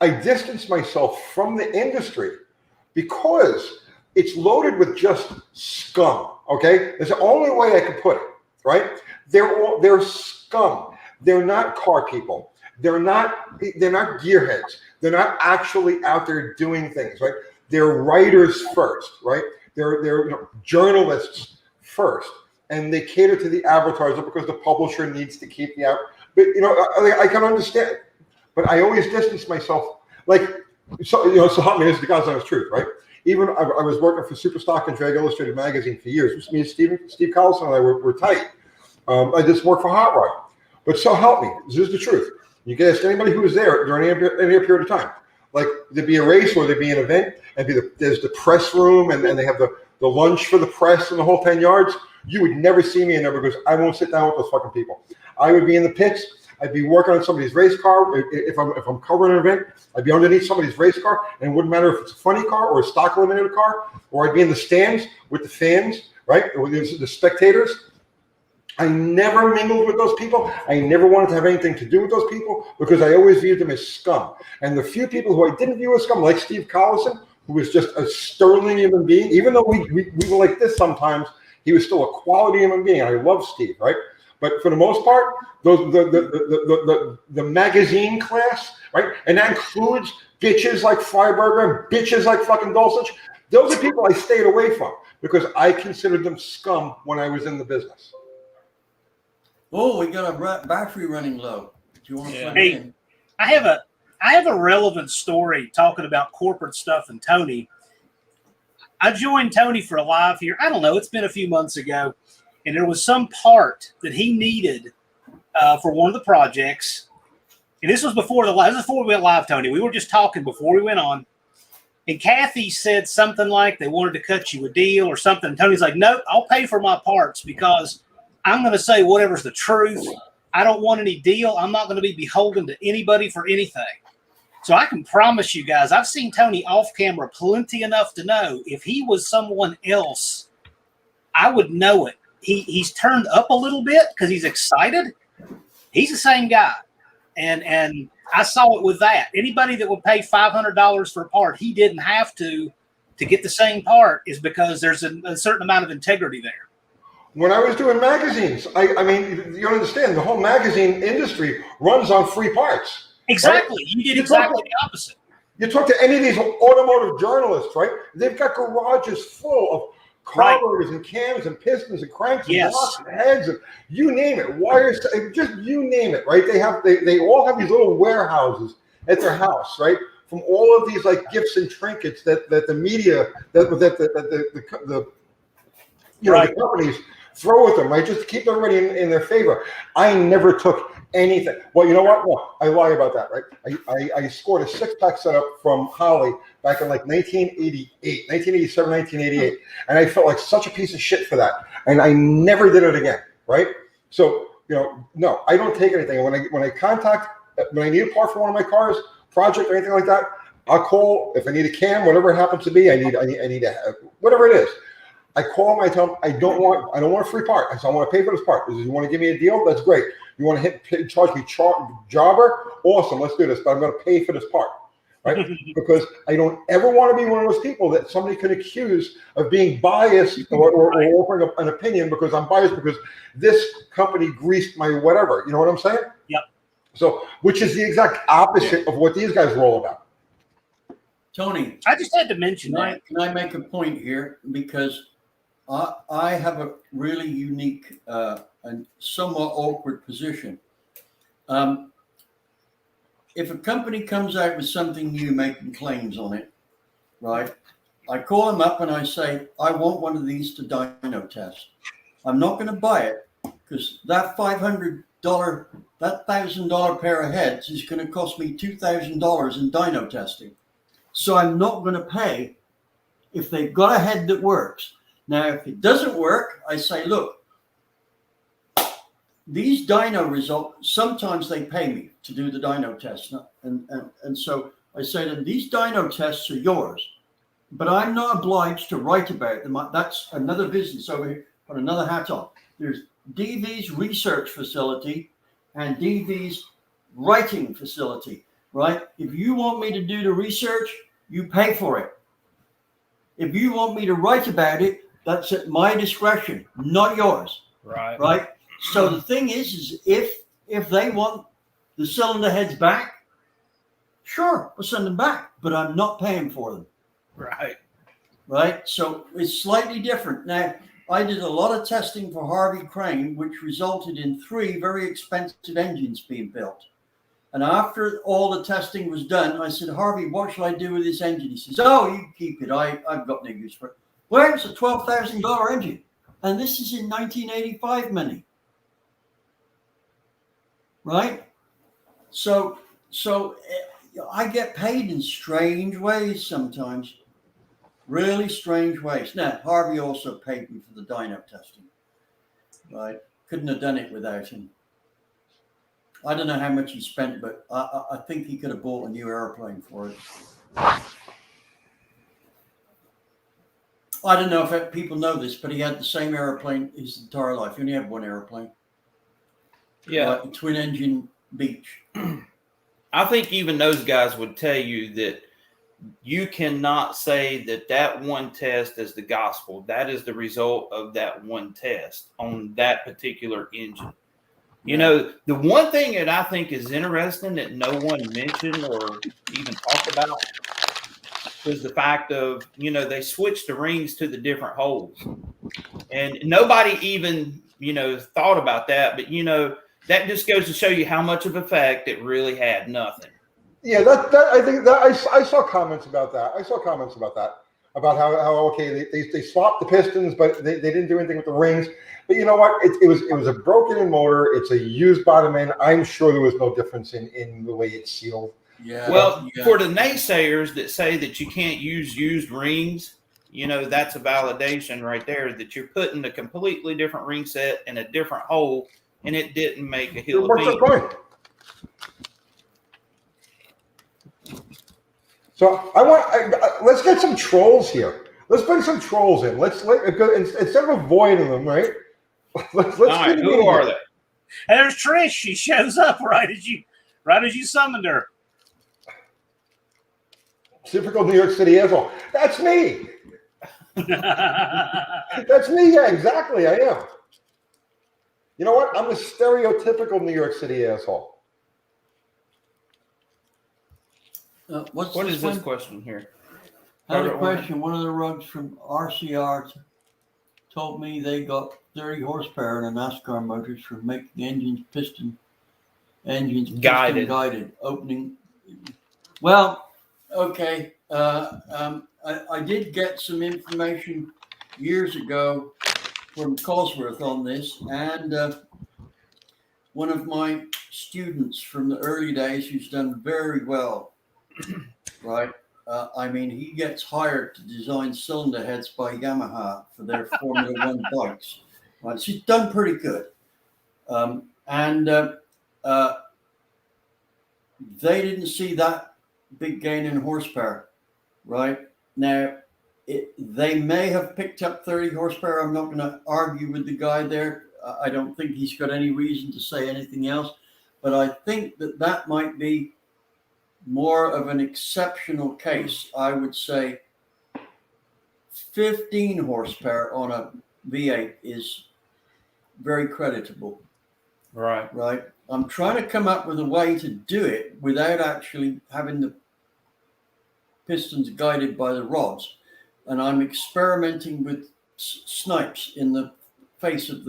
I distanced myself from the industry because it's loaded with just scum. Okay, that's the only way I can put it. Right? They're scum. They're not car people. They're not gearheads. They're not actually out there doing things. Right? They're writers first. Right? They're journalists first, and they cater to the advertiser because the publisher needs to keep the out. But I can understand. But I always distance myself, so help me, this is the God's honest truth, right? Even I was working for Superstock and Drag Illustrated magazine for years. Me and Steve Collison and I were tight. I just worked for Hot Rod. But so help me, this is the truth. You can ask anybody who was there during any period of time. Like there'd be a race or there'd be an event, and there's the press room, and they have the lunch for the press and the whole 10 yards. You would never see me in there because I won't sit down with those fucking people. I would be in the pits. I'd be working on somebody's race car. If I'm covering an event, I'd be underneath somebody's race car, and it wouldn't matter if it's a funny car or a stock eliminator car, or I'd be in the stands with the fans, right, or the spectators. I never mingled with those people. I never wanted to have anything to do with those people because I always viewed them as scum. And the few people who I didn't view as scum, like Steve Collison, who was just a sterling human being. Even though we were like this sometimes, he was still a quality human being. I love Steve, right? But for the most part, the magazine class, right? And that includes bitches like Freiberger, bitches like fucking Dulcich. Those are people I stayed away from because I considered them scum when I was in the business. Oh, we got a battery running low. Do you want to plug it in? I have a relevant story talking about corporate stuff and Tony. I joined Tony for a live here. I don't know. It's been a few months ago. And there was some part that he needed for one of the projects. And this was before we went live, Tony. We were just talking before we went on. And Kathy said something like they wanted to cut you a deal or something. And Tony's like, no, I'll pay for my parts because I'm going to say whatever's the truth. I don't want any deal. I'm not going to be beholden to anybody for anything. So I can promise you guys, I've seen Tony off camera plenty enough to know if he was someone else, I would know it. He's turned up a little bit because he's excited. He's the same guy. And I saw it with that. Anybody that would pay $500 for a part, he didn't have to get the same part is because there's a certain amount of integrity there. When I was doing magazines, I mean, you understand, the whole magazine industry runs on free parts. Exactly. Right? You did exactly the opposite. You talk to any of these automotive journalists, right? They've got garages full of carburetors and cams and pistons and cranks and blocks and heads and you name it, wires, just you name it, right? They all have these little warehouses at their house, right? From all of these like gifts and trinkets that the media, the companies throw at them, right? Just to keep everybody in their favor. I never took anything. Well, you know what? No, I lie about that, right? I scored a 6-pack setup from Holly back in like 1987, 1988. And I felt like such a piece of shit for that. And I never did it again, right? So, no, I don't take anything. When I need a part for one of my cars, project or anything like that, I'll call. If I need a cam, whatever it happens to be, I need whatever it is. I call them, I tell them, I don't want a free part. I say, I want to pay for this part. You want to give me a deal? That's great. You want to charge me jobber? Awesome, let's do this. But I'm going to pay for this part, right? Because I don't ever want to be one of those people that somebody can accuse of being biased or offering up an opinion because I'm biased because this company greased my whatever. You know what I'm saying? Yep. So, which is the exact opposite of what these guys are all about. Tony, I just had to mention that. Can I make a point here? Because I have a really unique and somewhat awkward position. If a company comes out with something new making claims on it, right, I call them up and I say, I want one of these to dyno test. I'm not going to buy it because that $500, that $1,000 pair of heads is going to cost me $2,000 in dyno testing. So I'm not going to pay if they've got a head that works. Now, if it doesn't work, I say, look, these dyno results, sometimes they pay me to do the dyno test. And so I say to them, these dyno tests are yours, but I'm not obliged to write about them. That's another business over here, put another hat on. There's DV's research facility and DV's writing facility, right? If you want me to do the research, you pay for it. If you want me to write about it, that's at my discretion, not yours. Right. Right. So the thing is if they want the cylinder heads back, sure, we'll send them back, but I'm not paying for them. Right. Right. So it's slightly different. Now, I did a lot of testing for Harvey Crane, which resulted in 3 very expensive engines being built. And after all the testing was done, I said, Harvey, what shall I do with this engine? He says, oh, you keep it. I've got no use for it. Well, it's a $12,000 engine. And this is in 1985 money. Right? So I get paid in strange ways sometimes. Really strange ways. Now, Harvey also paid me for the dyno testing. Right? Couldn't have done it without him. I don't know how much he spent, but I think he could have bought a new airplane for it. I don't know if people know this, but he had the same airplane his entire life. He only had one airplane. Yeah. A twin engine Beach. I think even those guys would tell you that you cannot say that one test is the gospel. That is the result of that one test on that particular engine. You know, the one thing that I think is interesting that no one mentioned or even talked about was the fact of, they switched the rings to the different holes. And nobody even, thought about that. But, that just goes to show you how much of effect it really had. Nothing. Yeah, I think that I saw comments about that. About how okay, they swapped the pistons, but they didn't do anything with the rings. But you know what? It was a broken-in motor. It's a used bottom end. I'm sure there was no difference in the way it's sealed. Yeah. Well, for the naysayers that say that you can't use used rings, that's a validation right there that you're putting a completely different ring set in a different hole, and it didn't make a hill of beans. So let's get some trolls here. Let's bring some trolls in. Instead of avoiding them, right? Let's all right, who are they? There's Trish. She shows up right as you summoned her. Typical New York City asshole. That's me. That's me. Yeah, exactly. I am. You know what? I'm a stereotypical New York City asshole. What is this question here? I had a question. One of the rugs from RCR told me they got 30 horsepower in a NASCAR motors for making piston guided opening. Well, okay. I did get some information years ago from Cosworth on this, and one of my students from the early days who's done very well, right? He gets hired to design cylinder heads by Yamaha for their Formula One bikes. Right, she's done pretty good, they didn't see that big gain in horsepower. Right now, they may have picked up 30 horsepower. I'm not going to argue with the guy there. I don't think he's got any reason to say anything else, but I think that might be more of an exceptional case. I would say 15 horsepower on a V8 is very creditable. Right. I'm trying to come up with a way to do it without actually having the pistons guided by the rods. And I'm experimenting with snipes in the face of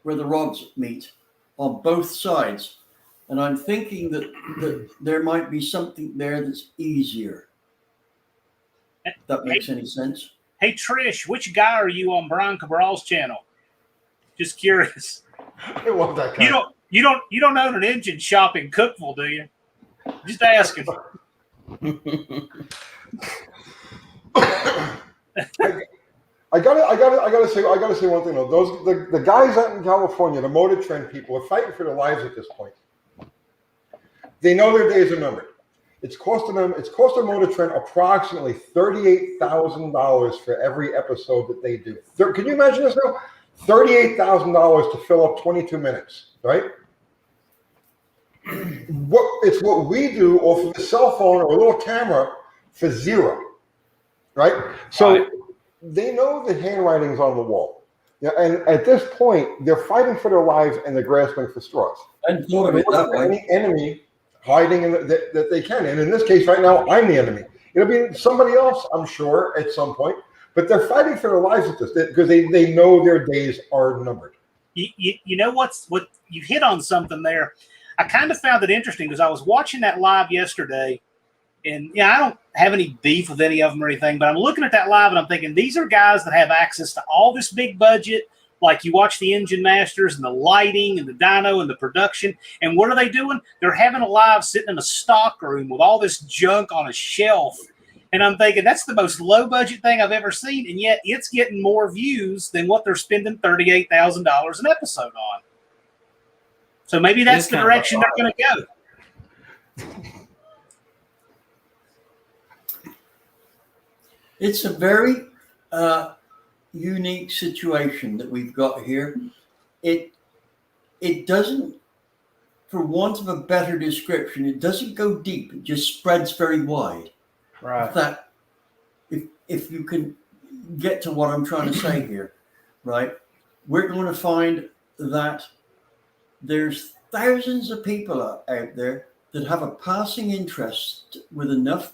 where the rods meet on both sides. And I'm thinking that there might be something there that's easier. If that makes any sense. Hey, Trish, which guy are you on Brian Cabral's channel? Just curious. I love that guy. You don't own an engine shop in Cookville, do you? Just asking. I gotta say one thing though. The guys out in California, the Motor Trend people, are fighting for their lives at this point. They know their days are numbered. It's costing Motor Trend approximately $38,000 for every episode that they do. Can you imagine this now? $38,000 to fill up 22 minutes, right? It's what we do off of a cell phone or a little camera for zero, right? So they know the handwriting's on the wall. Yeah, and at this point, they're fighting for their lives and they're grasping for straws. And any enemy hiding that they can. And in this case, right now, I'm the enemy. It'll be somebody else, I'm sure, at some point. But they're fighting for their lives at this because they know their days are numbered. You know what you hit on something there. I kind of found it interesting because I was watching that live yesterday, and I don't have any beef with any of them or anything, but I'm looking at that live and I'm thinking these are guys that have access to all this big budget, like you watch the Engine Masters and the lighting and the dyno and the production, and what are they doing? They're having a live sitting in a stock room with all this junk on a shelf. And I'm thinking that's the most low budget thing I've ever seen, and yet it's getting more views than what they're spending $38,000 an episode on. So maybe that's the direction they're going to go. It's a very unique situation that we've got here. It doesn't, for want of a better description, it doesn't go deep. It just spreads very wide. Right. That if you can get to what I'm trying to say here, right? We're going to find that there's thousands of people out there that have a passing interest with enough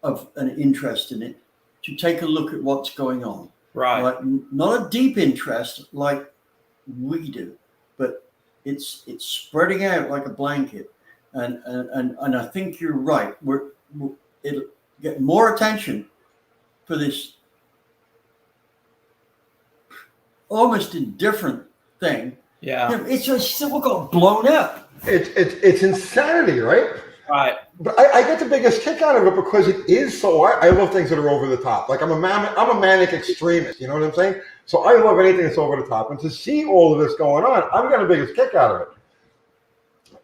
of an interest in it to take a look at what's going on. Right. Not a deep interest like we do, but it's spreading out like a blanket. And I think you're right. It'll get more attention for this almost indifferent thing. Yeah. It's just still got blown up. It's insanity, right? Right. But I get the biggest kick out of it because it is so. I love things that are over the top. Like I'm a manic extremist. You know what I'm saying? So I love anything that's over the top. And to see all of this going on, I'm getting the biggest kick out of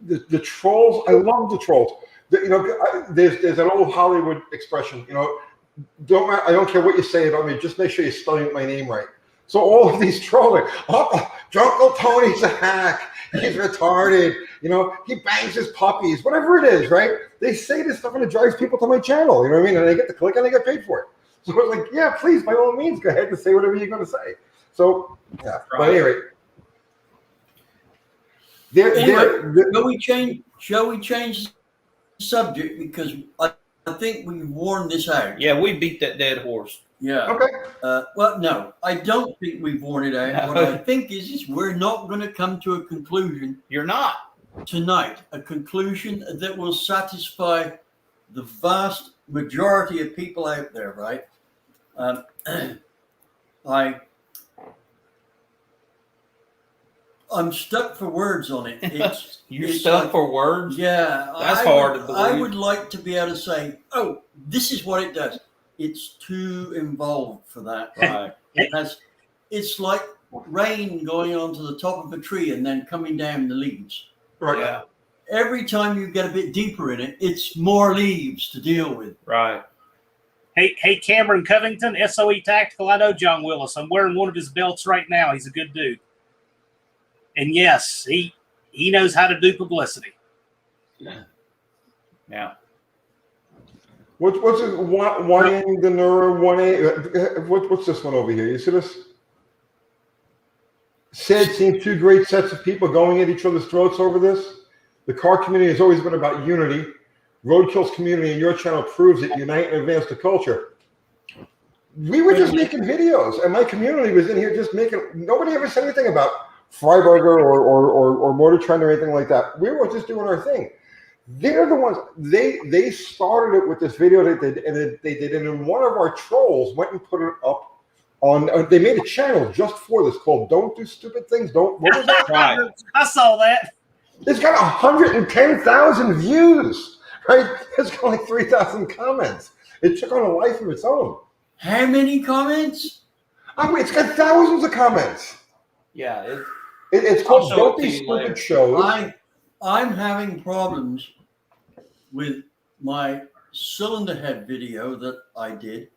it. The trolls. I love the trolls. There's an old Hollywood expression. I don't care what you say about me. Just make sure you're spelling my name right. So all of these trolling. Drunkle Tony's a hack. He's retarded. He bangs his puppies. Whatever it is, right? They say this stuff and it drives people to my channel. You know what I mean? And they get the click and they get paid for it. So it's like, yeah, please, by all means, go ahead and say whatever you're going to say. So, yeah. Right. But anyway. Shall we change the subject? Because I think we've worn this out. Yeah, we beat that dead horse. Yeah. Okay. Well, no, I don't think we've worn it out. What I think is we're not going to come to a conclusion. You're not. Tonight, a conclusion that will satisfy the vast majority of people out there, right? I'm stuck for words on it. You're stuck for words? Yeah. That's hard to believe. I would like to be able to say, oh, this is what it does. It's too involved for that. Right. It's like rain going onto the top of a tree and then coming down the leaves. Right. Yeah. Every time you get a bit deeper in it, it's more leaves to deal with. Right. Hey, Cameron Covington, SOE Tactical. I know John Willis. I'm wearing one of his belts right now. He's a good dude. And yes, he knows how to do publicity. Yeah. What's it? One A, the Neuro 1A. What's this one over here? You see this? Said seen two great sets of people going at each other's throats over this. The car community has always been about unity. Roadkill's community and your channel proves it. Unite and advance the culture. We were just making videos, and my community was in here just making. Nobody ever said anything about Freiburger or Motor Trend or anything like that. We were just doing our thing. They're the ones. They started it with this video that they did, and then one of our trolls went and put it up on. They made a channel just for this called "Don't Do Stupid Things." What was that? Right. I saw that. It's got 110,000 views. Right? It's got like 3,000 comments. It took on a life of its own. How many comments? It's got thousands of comments. Yeah. It's called "Don't Be Stupid" shows. I'm having problems with my cylinder head video that I did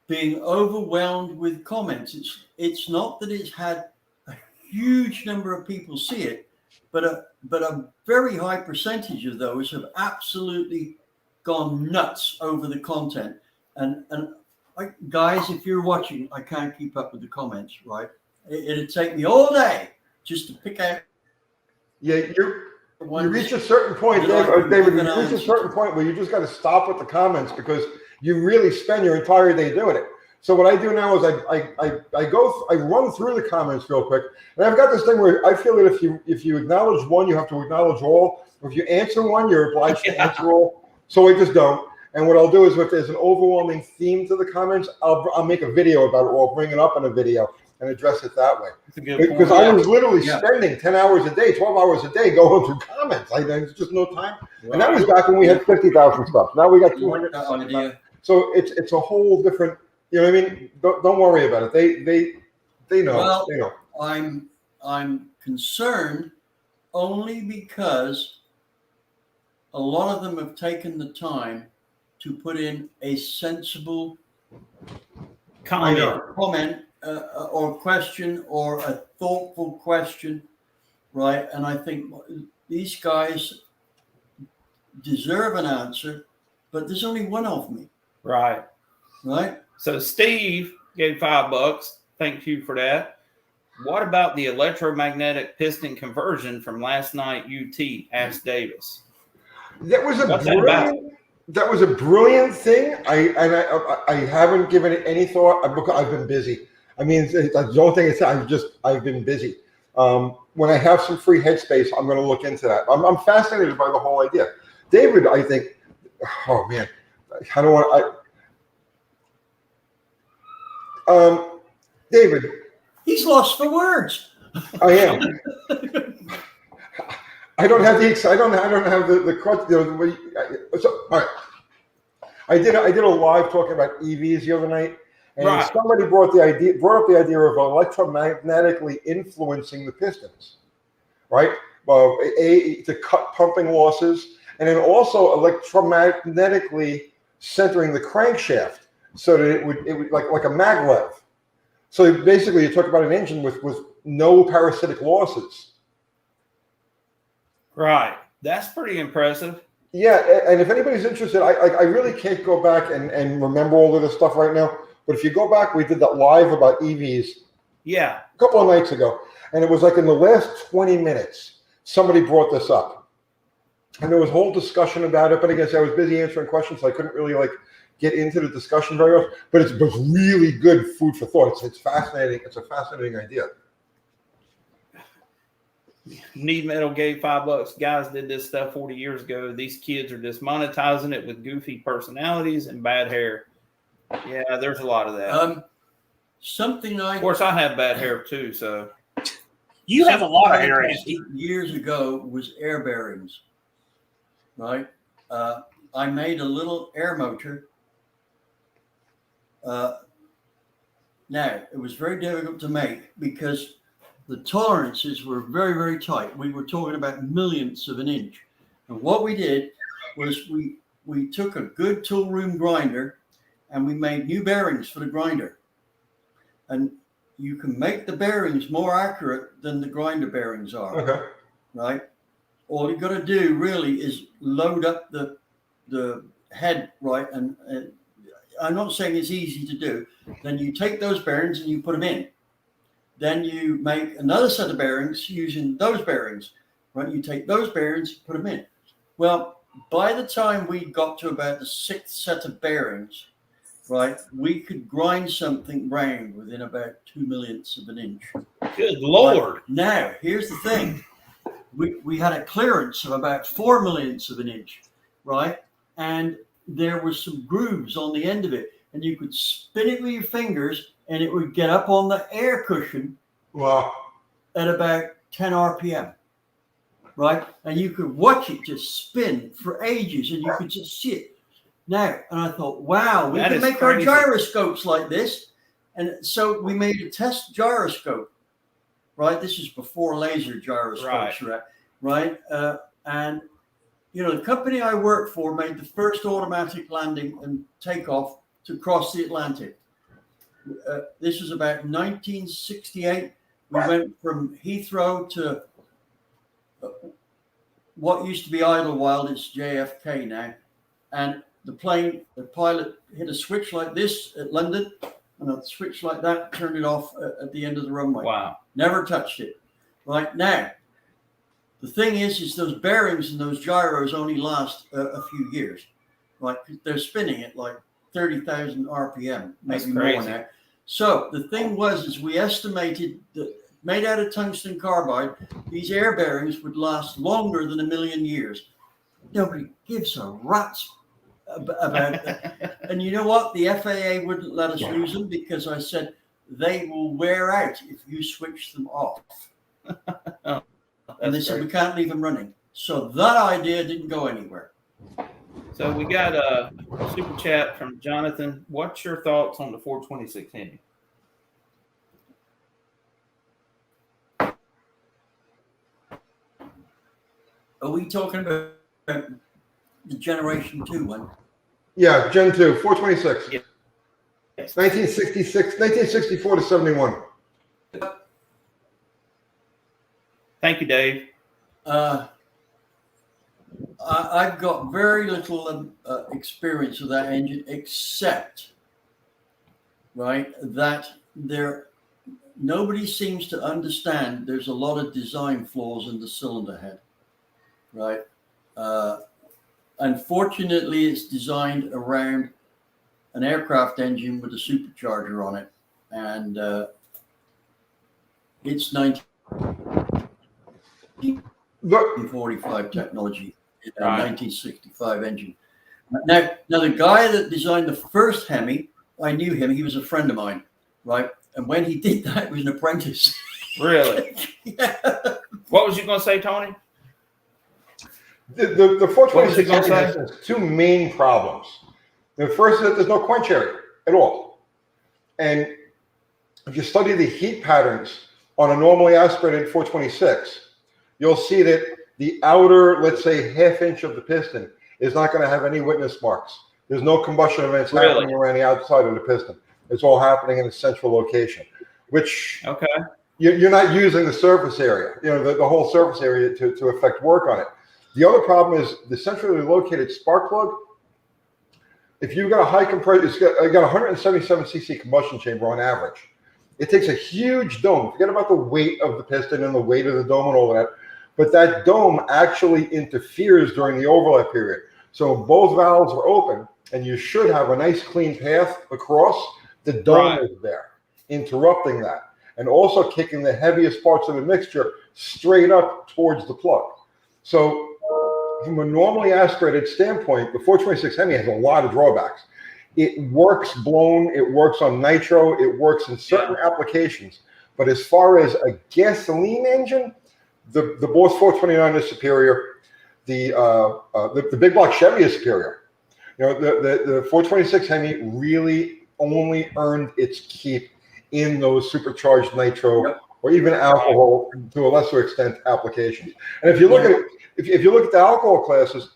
being overwhelmed with comments. It's not that it's had a huge number of people see it, but a very high percentage of those have absolutely gone nuts over the content. And guys, if you're watching, I can't keep up with the comments, right? It'd take me all day just to pick out. Yeah, you reach a certain point, David. You reach a certain point where you just got to stop with the comments because you really spend your entire day doing it. So what I do now is I run through the comments real quick, and I've got this thing where I feel that if you acknowledge one, you have to acknowledge all. If you answer one, you're obliged to answer all. So I just don't. And what I'll do is if there's an overwhelming theme to the comments, I'll make a video about it, or I'll bring it up in a video and address it that way. Because I was literally spending 10 hours a day, 12 hours a day going through comments. There's just no time. Right. And that was back when we had 50,000 stuff. Now we got 200. So it's a whole different, you know what I mean? Don't worry about it. They know. Well, they know. I'm concerned only because a lot of them have taken the time to put in a sensible comment. Or question or a thoughtful question, right? And I think these guys deserve an answer, but there's only one of me, Right. right? So Steve gave $5. Thank you for that. What about the electromagnetic piston conversion from last night UT? Asked Davis. That was a What's that about? that was a brilliant thing. I haven't given it any thought because I've been busy. I mean, the only thing is I've been busy. When I have some free headspace, I'm going to look into that. I'm fascinated by the whole idea. David, I think, oh man, I don't want. David, He's lost for words. I am. I don't have the. I don't have the. So, all right. I did a live talking about EVs the other night, and Right. somebody brought up the idea of electromagnetically influencing the pistons, right? Well, to cut pumping losses, and then also electromagnetically centering the crankshaft so that it would like a maglev. So basically, you talk about an engine with no parasitic losses. Right. That's pretty impressive. Yeah, and if anybody's interested, I really can't go back and remember all of this stuff right now. But if you go back, we did that live about EVs Yeah. a couple of nights ago, and it was like in the last 20 minutes, somebody brought this up, and there was a whole discussion about it. But I guess I was busy answering questions, so I couldn't really get into the discussion very much. But it was really good food for thought. It's fascinating. It's a fascinating idea. Need Metal gave $5. Guys did this stuff 40 years ago. These kids are just monetizing it with goofy personalities and bad hair. Yeah, there's a lot of that. Something Of course, I have bad hair too. So You have a lot of hair, Andy. years ago was air bearings, right? I made a little air motor. Now, it was very difficult to make because the tolerances were very, very tight. We were talking about millionths of an inch. And what we did was we took a good tool room grinder and we made new bearings for the grinder. And you can make the bearings more accurate than the grinder bearings are, Okay. right? All you got to do really is load up the head, right? And I'm not saying it's easy to do. Then you take those bearings and you put them in. Then you make another set of bearings using those bearings, right? You take those bearings, put them in. Well, by the time we got to about the 6th set of bearings, right, we could grind something round within about 2 millionths of an inch. good Lord. But now, here's the thing. We had a clearance of about 4 millionths of an inch, right? And there were some grooves on the end of it. And you could spin it with your fingers and it would get up on the air cushion Wow. at about 10 RPM, right? And you could watch it just spin for ages and you could just see it. Now, and I thought, wow, we That can is make our crazy. gyroscopes like this. And so we made a test gyroscope, right? This is before laser gyroscopes, right? And, you know, the company I worked for made the first automatic landing and takeoff to cross the Atlantic. This was about 1968. We went from Heathrow to what used to be Idlewild. It's JFK now. And the pilot hit a switch like this at London and a switch like that, turned it off at the end of the runway. Wow. Never touched it. Right now, the thing is those bearings and those gyros only last a few years. Right? They're spinning at like 30,000 RPM, maybe more now. So the thing is we estimated that made out of tungsten carbide, these air bearings would last longer than 1 million years. Nobody gives a rat's about that. And you know what? The FAA wouldn't let us use them because I said they will wear out if you switch them off. And they said we can't leave them running. So that idea didn't go anywhere. So we got a super chat from Jonathan. What's your thoughts on the 426 Hemi? Are we talking about the Generation 2 one? Yeah, Gen 2, 426. Yeah. Yes. 1964 to 71. Thank you, Dave. I've got very little experience with that engine, except, right, that nobody seems to understand there's a lot of design flaws in the cylinder head, right? Unfortunately, it's designed around an aircraft engine with a supercharger on it, and it's 1945 technology, a 1965 engine. Now, the guy that designed the first Hemi, I knew him. He was a friend of mine, right? And when he did that, he was an apprentice. Really? Yeah. What was you going to say, Tony? The 426 engine has two main problems. The first is that there's no quench area at all. And if you study the heat patterns on a normally aspirated 426, you'll see that the outer, let's say, half-inch of the piston is not going to have any witness marks. There's no combustion events happening around the outside of the piston. It's all happening in a central location, which you're not using the surface area, the whole surface area to affect work on it. The other problem is the centrally located spark plug. If you've got a high compressor, it's got 177 cc combustion chamber on average. It takes a huge dome. Forget about the weight of the piston and the weight of the dome and all that. But that dome actually interferes during the overlap period. So both valves are open, and you should have a nice clean path across. The dome is there, interrupting that, and also kicking the heaviest parts of the mixture straight up towards the plug. So from a normally aspirated standpoint, the 426 Hemi has a lot of drawbacks. It works blown, it works on nitro, it works in certain applications. But as far as a gasoline engine, the Boss 429 is superior. The big block Chevy is superior. The 426 Hemi really only earned its keep in those supercharged nitro or even alcohol, to a lesser extent, applications. And if you look at it, if you look at the alcohol classes,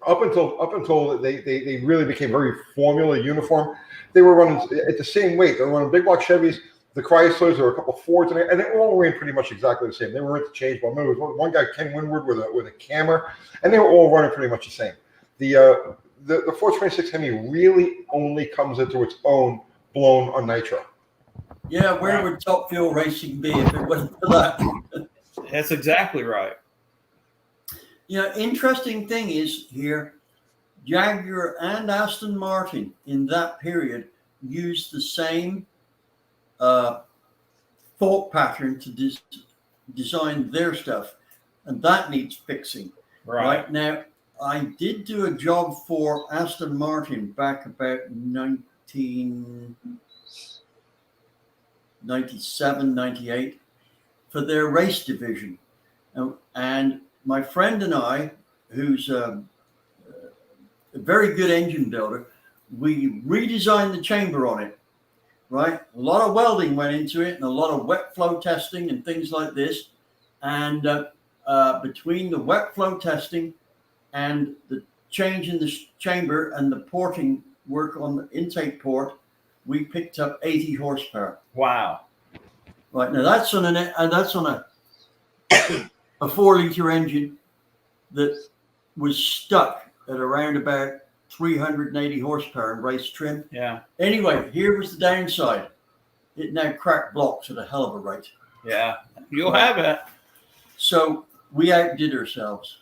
up until they really became very formula uniform, they were running at the same weight. They were running big block Chevys, the Chryslers, or a couple of Fords, and they all ran pretty much exactly the same. They were interchangeable. I remember there was one guy, Ken Winward, with a Cammer, and they were all running pretty much the same. The 426 Hemi really only comes into its own blown on nitro. Yeah, where would Top Fuel Racing be if it wasn't for that? That's exactly right. Interesting thing is here, Jaguar and Aston Martin in that period used the same fault pattern to design their stuff, and that needs fixing. Right now, I did do a job for Aston Martin back about 1997, 98 for their race division. And my friend and I, who's a very good engine builder, we redesigned the chamber on it, right? A lot of welding went into it and a lot of wet flow testing and things like this. And between the wet flow testing and the change in the chamber and the porting work on the intake port, we picked up 80 horsepower. Wow. Right, now that's on a 4-liter engine that was stuck at around about 380 horsepower in race trim. Yeah. Anyway, here was the downside. It now cracked blocks at a hell of a rate. Yeah. You'll have it. So we outdid ourselves.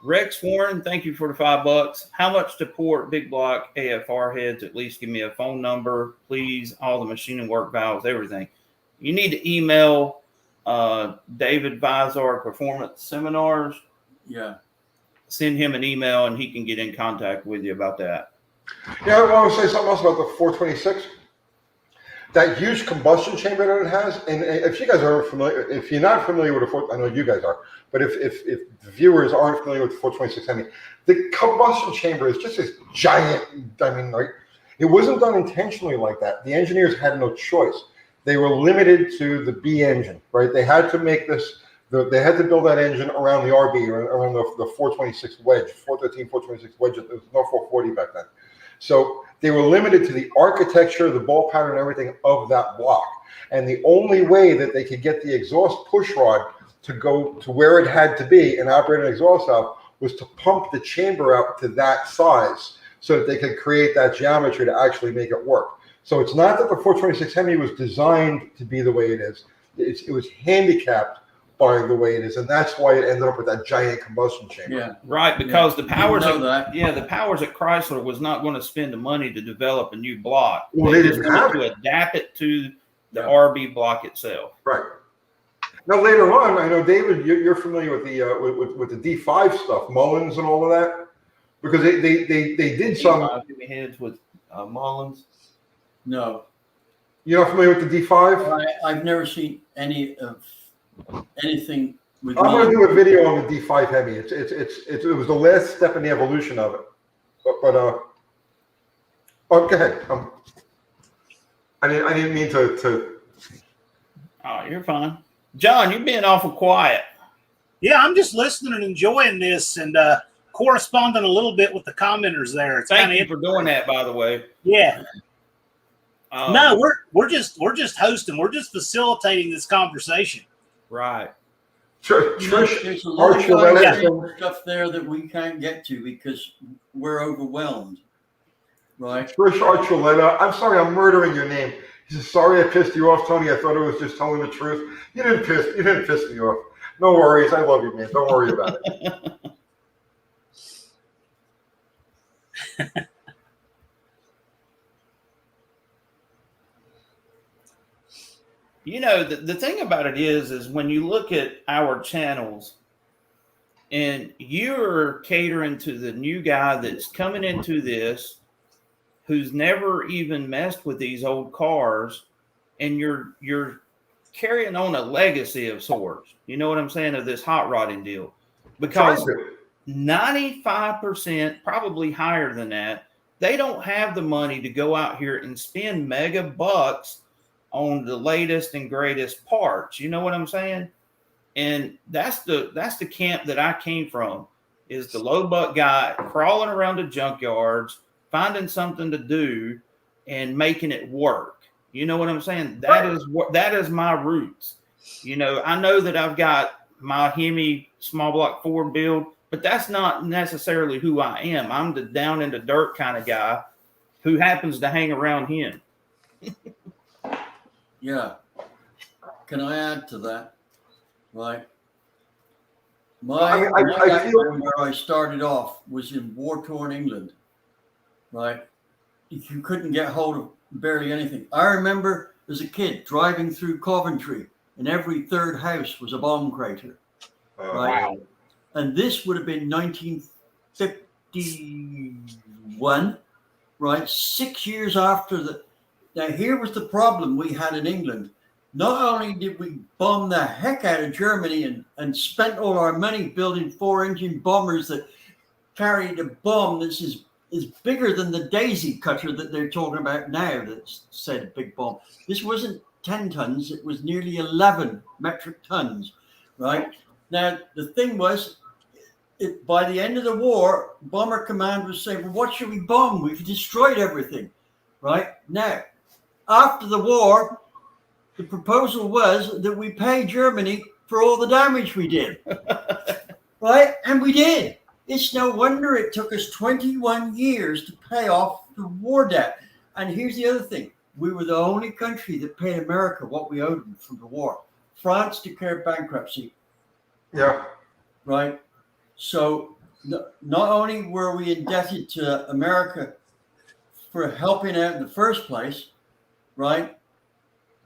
Rex Warren, thank you for the $5. How much to port big block AFR heads? At least give me a phone number, please. All the machine and work valves, everything. You need to email David Vizard Performance Seminars. Yeah. Send him an email and he can get in contact with you about that. Yeah, I want to say something else about the 426. That huge combustion chamber that it has, and if you guys are familiar, if you're not familiar with I know you guys are, but if viewers aren't familiar with the 426 Hemi, the combustion chamber is just this giant, right? It wasn't done intentionally like that. The engineers had no choice. They were limited to the B engine, right? They had to make this, they had to build that engine around the RB, around the 426 wedge, 413, 426 wedge. There was no 440 back then. So they were limited to the architecture, the ball pattern, and everything of that block. And the only way that they could get the exhaust push rod to go to where it had to be and operate an exhaust valve was to pump the chamber out to that size so that they could create that geometry to actually make it work. So it's not that the 426 Hemi was designed to be the way it is. It was handicapped by the way it is, and that's why it ended up with that giant combustion chamber. Yeah. Right, because the powers know that. the powers at Chrysler was not going to spend the money to develop a new block. Well, they just didn't wanted have to it. adapt it to the Yeah. RB block itself. Right. Now later on, I know David, you're familiar with the with the D5 stuff, Mullins and all of that, because they did some. Heads with Mullins. No, You're not familiar with the D5? I've never seen anything with. I'm going to do a video on the D5 Hemi. It was the last step in the evolution of it. But oh, go ahead. I didn't mean to. Oh, you're fine. John, you're being awful quiet. Yeah, I'm just listening and enjoying this and corresponding a little bit with the commenters there. It's Thank kind you of for doing that, by the way. Yeah. Um, We're just hosting. We're just facilitating this conversation. Right. Trish There's a lot of Archuleta. stuff there that we can't get to because we're overwhelmed. Right. Trish Archuleta. I'm sorry, I'm murdering your name. He says, "Sorry, I pissed you off, Tony. I thought I was just telling the truth. You didn't piss me off. No worries. I love you, man. Don't worry about it." You know, the thing about it is when you look at our channels and you're catering to the new guy that's coming into this, who's never even messed with these old cars, and you're carrying on a legacy of sorts. You know what I'm saying, of this hot rodding deal. Because 95%, probably higher than that, they don't have the money to go out here and spend mega bucks on the latest and greatest parts. You know what I'm saying? And that's the camp that I came from, is the low buck guy crawling around the junkyards, finding something to do and making it work. You know what I'm saying? That is my roots. You know, I know that I've got my Hemi small block Ford build, but that's not necessarily who I am. I'm the down in the dirt kind of guy who happens to hang around him. Yeah. Can I add to that? Right. My background where I started off was in war-torn England. Right. You couldn't get hold of barely anything. I remember as a kid driving through Coventry, and every third house was a bomb crater. Right. Wow. And this would have been 1951, right? 6 years after the. Now, here was the problem we had in England. Not only did we bomb the heck out of Germany and spent all our money building 4-engine bombers that carried a bomb that is bigger than the daisy cutter that they're talking about now that's said a big bomb. This wasn't 10 tons. It was nearly 11 metric tons, right? Now, the thing was, by the end of the war, Bomber Command was saying, well, what should we bomb? We've destroyed everything, right? Now, after the war, the proposal was that we pay Germany for all the damage we did, right? And we did. It's no wonder it took us 21 years to pay off the war debt. And here's the other thing. We were the only country that paid America what we owed them from the war. France declared bankruptcy. Yeah. Right. So not only were we indebted to America for helping out in the first place, right,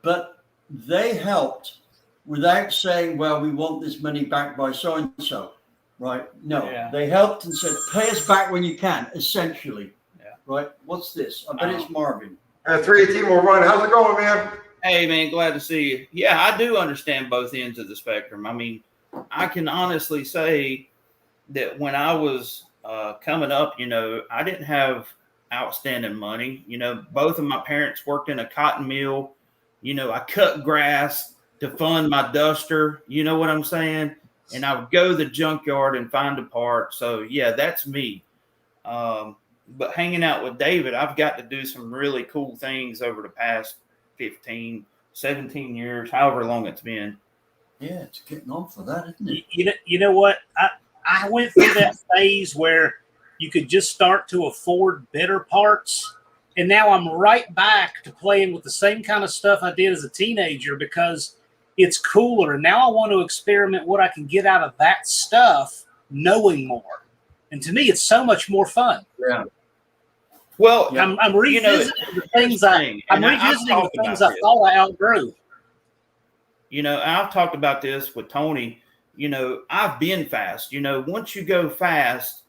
but they helped without saying, well, we want this money back by so-and-so, right? No, They helped and said, pay us back when you can, essentially. Yeah. Right? What's this? I bet it's Marvin. 318 will run. How's it going, man? Hey, man, glad to see you. Yeah, I do understand both ends of the spectrum. I mean, I can honestly say that when I was coming up, you know, I didn't have outstanding money. You know, both of my parents worked in a cotton mill. You know, I cut grass to fund my duster. You know what I'm saying? And I would go to the junkyard and find a part. So, yeah, that's me. But hanging out with David, I've got to do some really cool things over the past 15, 17 years, however long it's been. Yeah, it's getting on for that, isn't it? You know what? I went through that phase where you could just start to afford better parts. And now I'm right back to playing with the same kind of stuff I did as a teenager because it's cooler. And now I want to experiment what I can get out of that stuff, knowing more. And to me, it's so much more fun. Yeah. Well, I'm revisiting the things I thought I outgrew. You know, I've talked about this with Tony. You know, I've been fast. You know, once you go fast,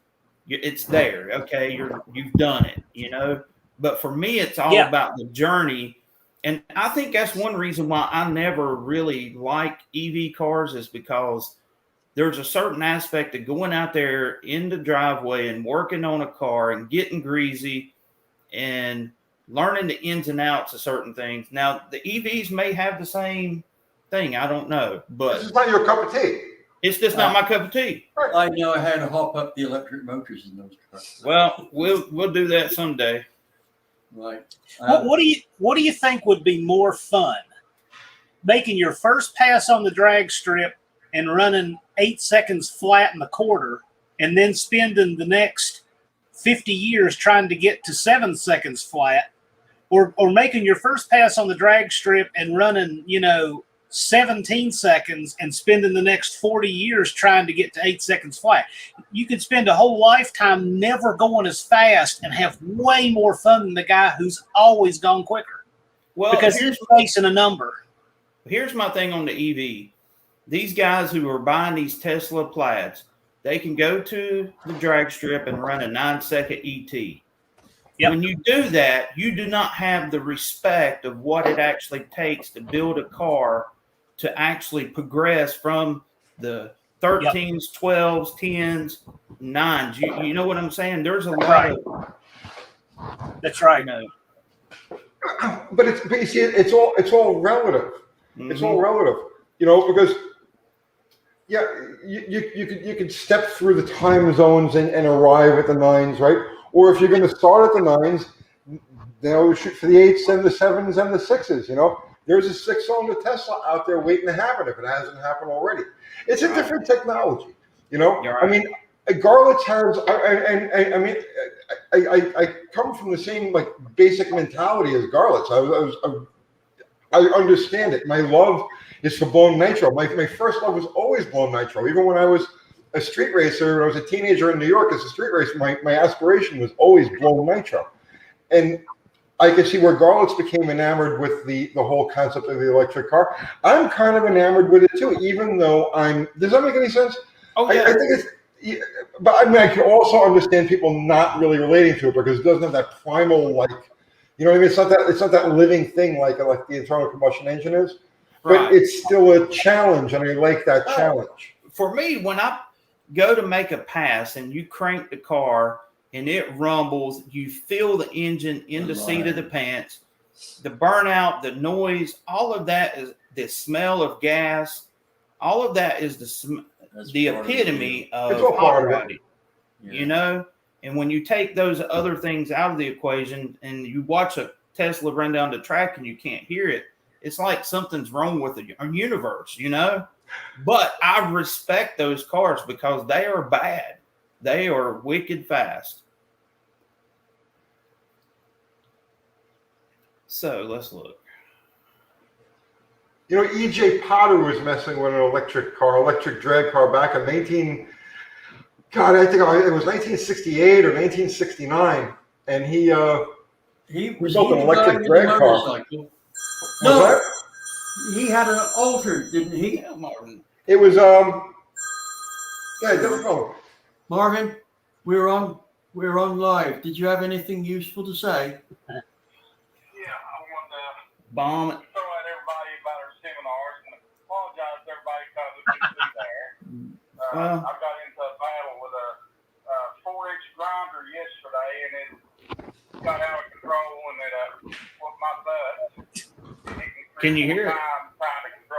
it's there. Okay, you've done it. You know, but for me, it's all about the journey. And I think that's one reason why I never really like EV cars is because there's a certain aspect of going out there in the driveway and working on a car and getting greasy and learning the ins and outs of certain things. Now, the EVs may have the same thing. I don't know, but it's not your cup of tea. It's just not my cup of tea. I know how to hop up the electric motors in those cars. Well, we'll do that someday. Right. What do you think would be more fun? Making your first pass on the drag strip and running 8 seconds flat in the quarter, and then spending the next 50 years trying to get to 7 seconds flat, or making your first pass on the drag strip and running, 17 seconds and spending the next 40 years trying to get to 8 seconds flat. You could spend a whole lifetime never going as fast and have way more fun than the guy who's always gone quicker. Well, because he's facing a number. Here's my thing on the EV. These guys who are buying these Tesla Plaids, they can go to the drag strip and run a 9-second ET. Yep. When you do that, you do not have the respect of what it actually takes to build a car to actually progress from the 13s, 12s, 10s, 9s. You know what I'm saying? There's a lot of... That's right. You know. But you see, it's all relative. Mm-hmm. It's all relative, because you could step through the time zones and arrive at the 9s, right? Or if you're going to start at the 9s, shoot for the 8s and the 7s and the 6s. There's a 6-cylinder Tesla out there waiting to happen if it hasn't happened already. It's a different technology, Right. I mean, Garlitz has, I come from the same basic mentality as Garlitz. I understand it. My love is for blown nitro. My first love was always blown nitro. Even when I was a street racer, when I was a teenager in New York as a street racer, my aspiration was always blown nitro. And I could see where Garlitz became enamored with the whole concept of the electric car. I'm kind of enamored with it too, even though does that make any sense? Oh, yeah. I think it's, but I mean, I can also understand people not really relating to it because it doesn't have that primal, you know what I mean? It's not that living thing like the internal combustion engine is, but right. It's still a challenge, and I like that challenge. For me, when I go to make a pass and you crank the car and it rumbles, you feel the engine in the seat of the pants, the burnout, the noise, all of that is the smell of gas. All of that is the epitome of hot rodding, And when you take those other things out of the equation and you watch a Tesla run down the track and you can't hear it, it's like something's wrong with the universe, But I respect those cars because they are bad. They are wicked fast. So let's look. E.J. Potter was messing with an electric drag car back in I think it was 1968 or 1969, and he built an electric drag car. No, he had an Alter, didn't he? Yeah, Martin. It was different color. Marvin, we're on live. Did you have anything useful to say? Yeah, I want to bomb it. throw at everybody about our seminars and apologize to everybody because of me there. I got into a battle with a 4-inch grinder yesterday, and it got out of control, and it whooped my butt. Can you hear it?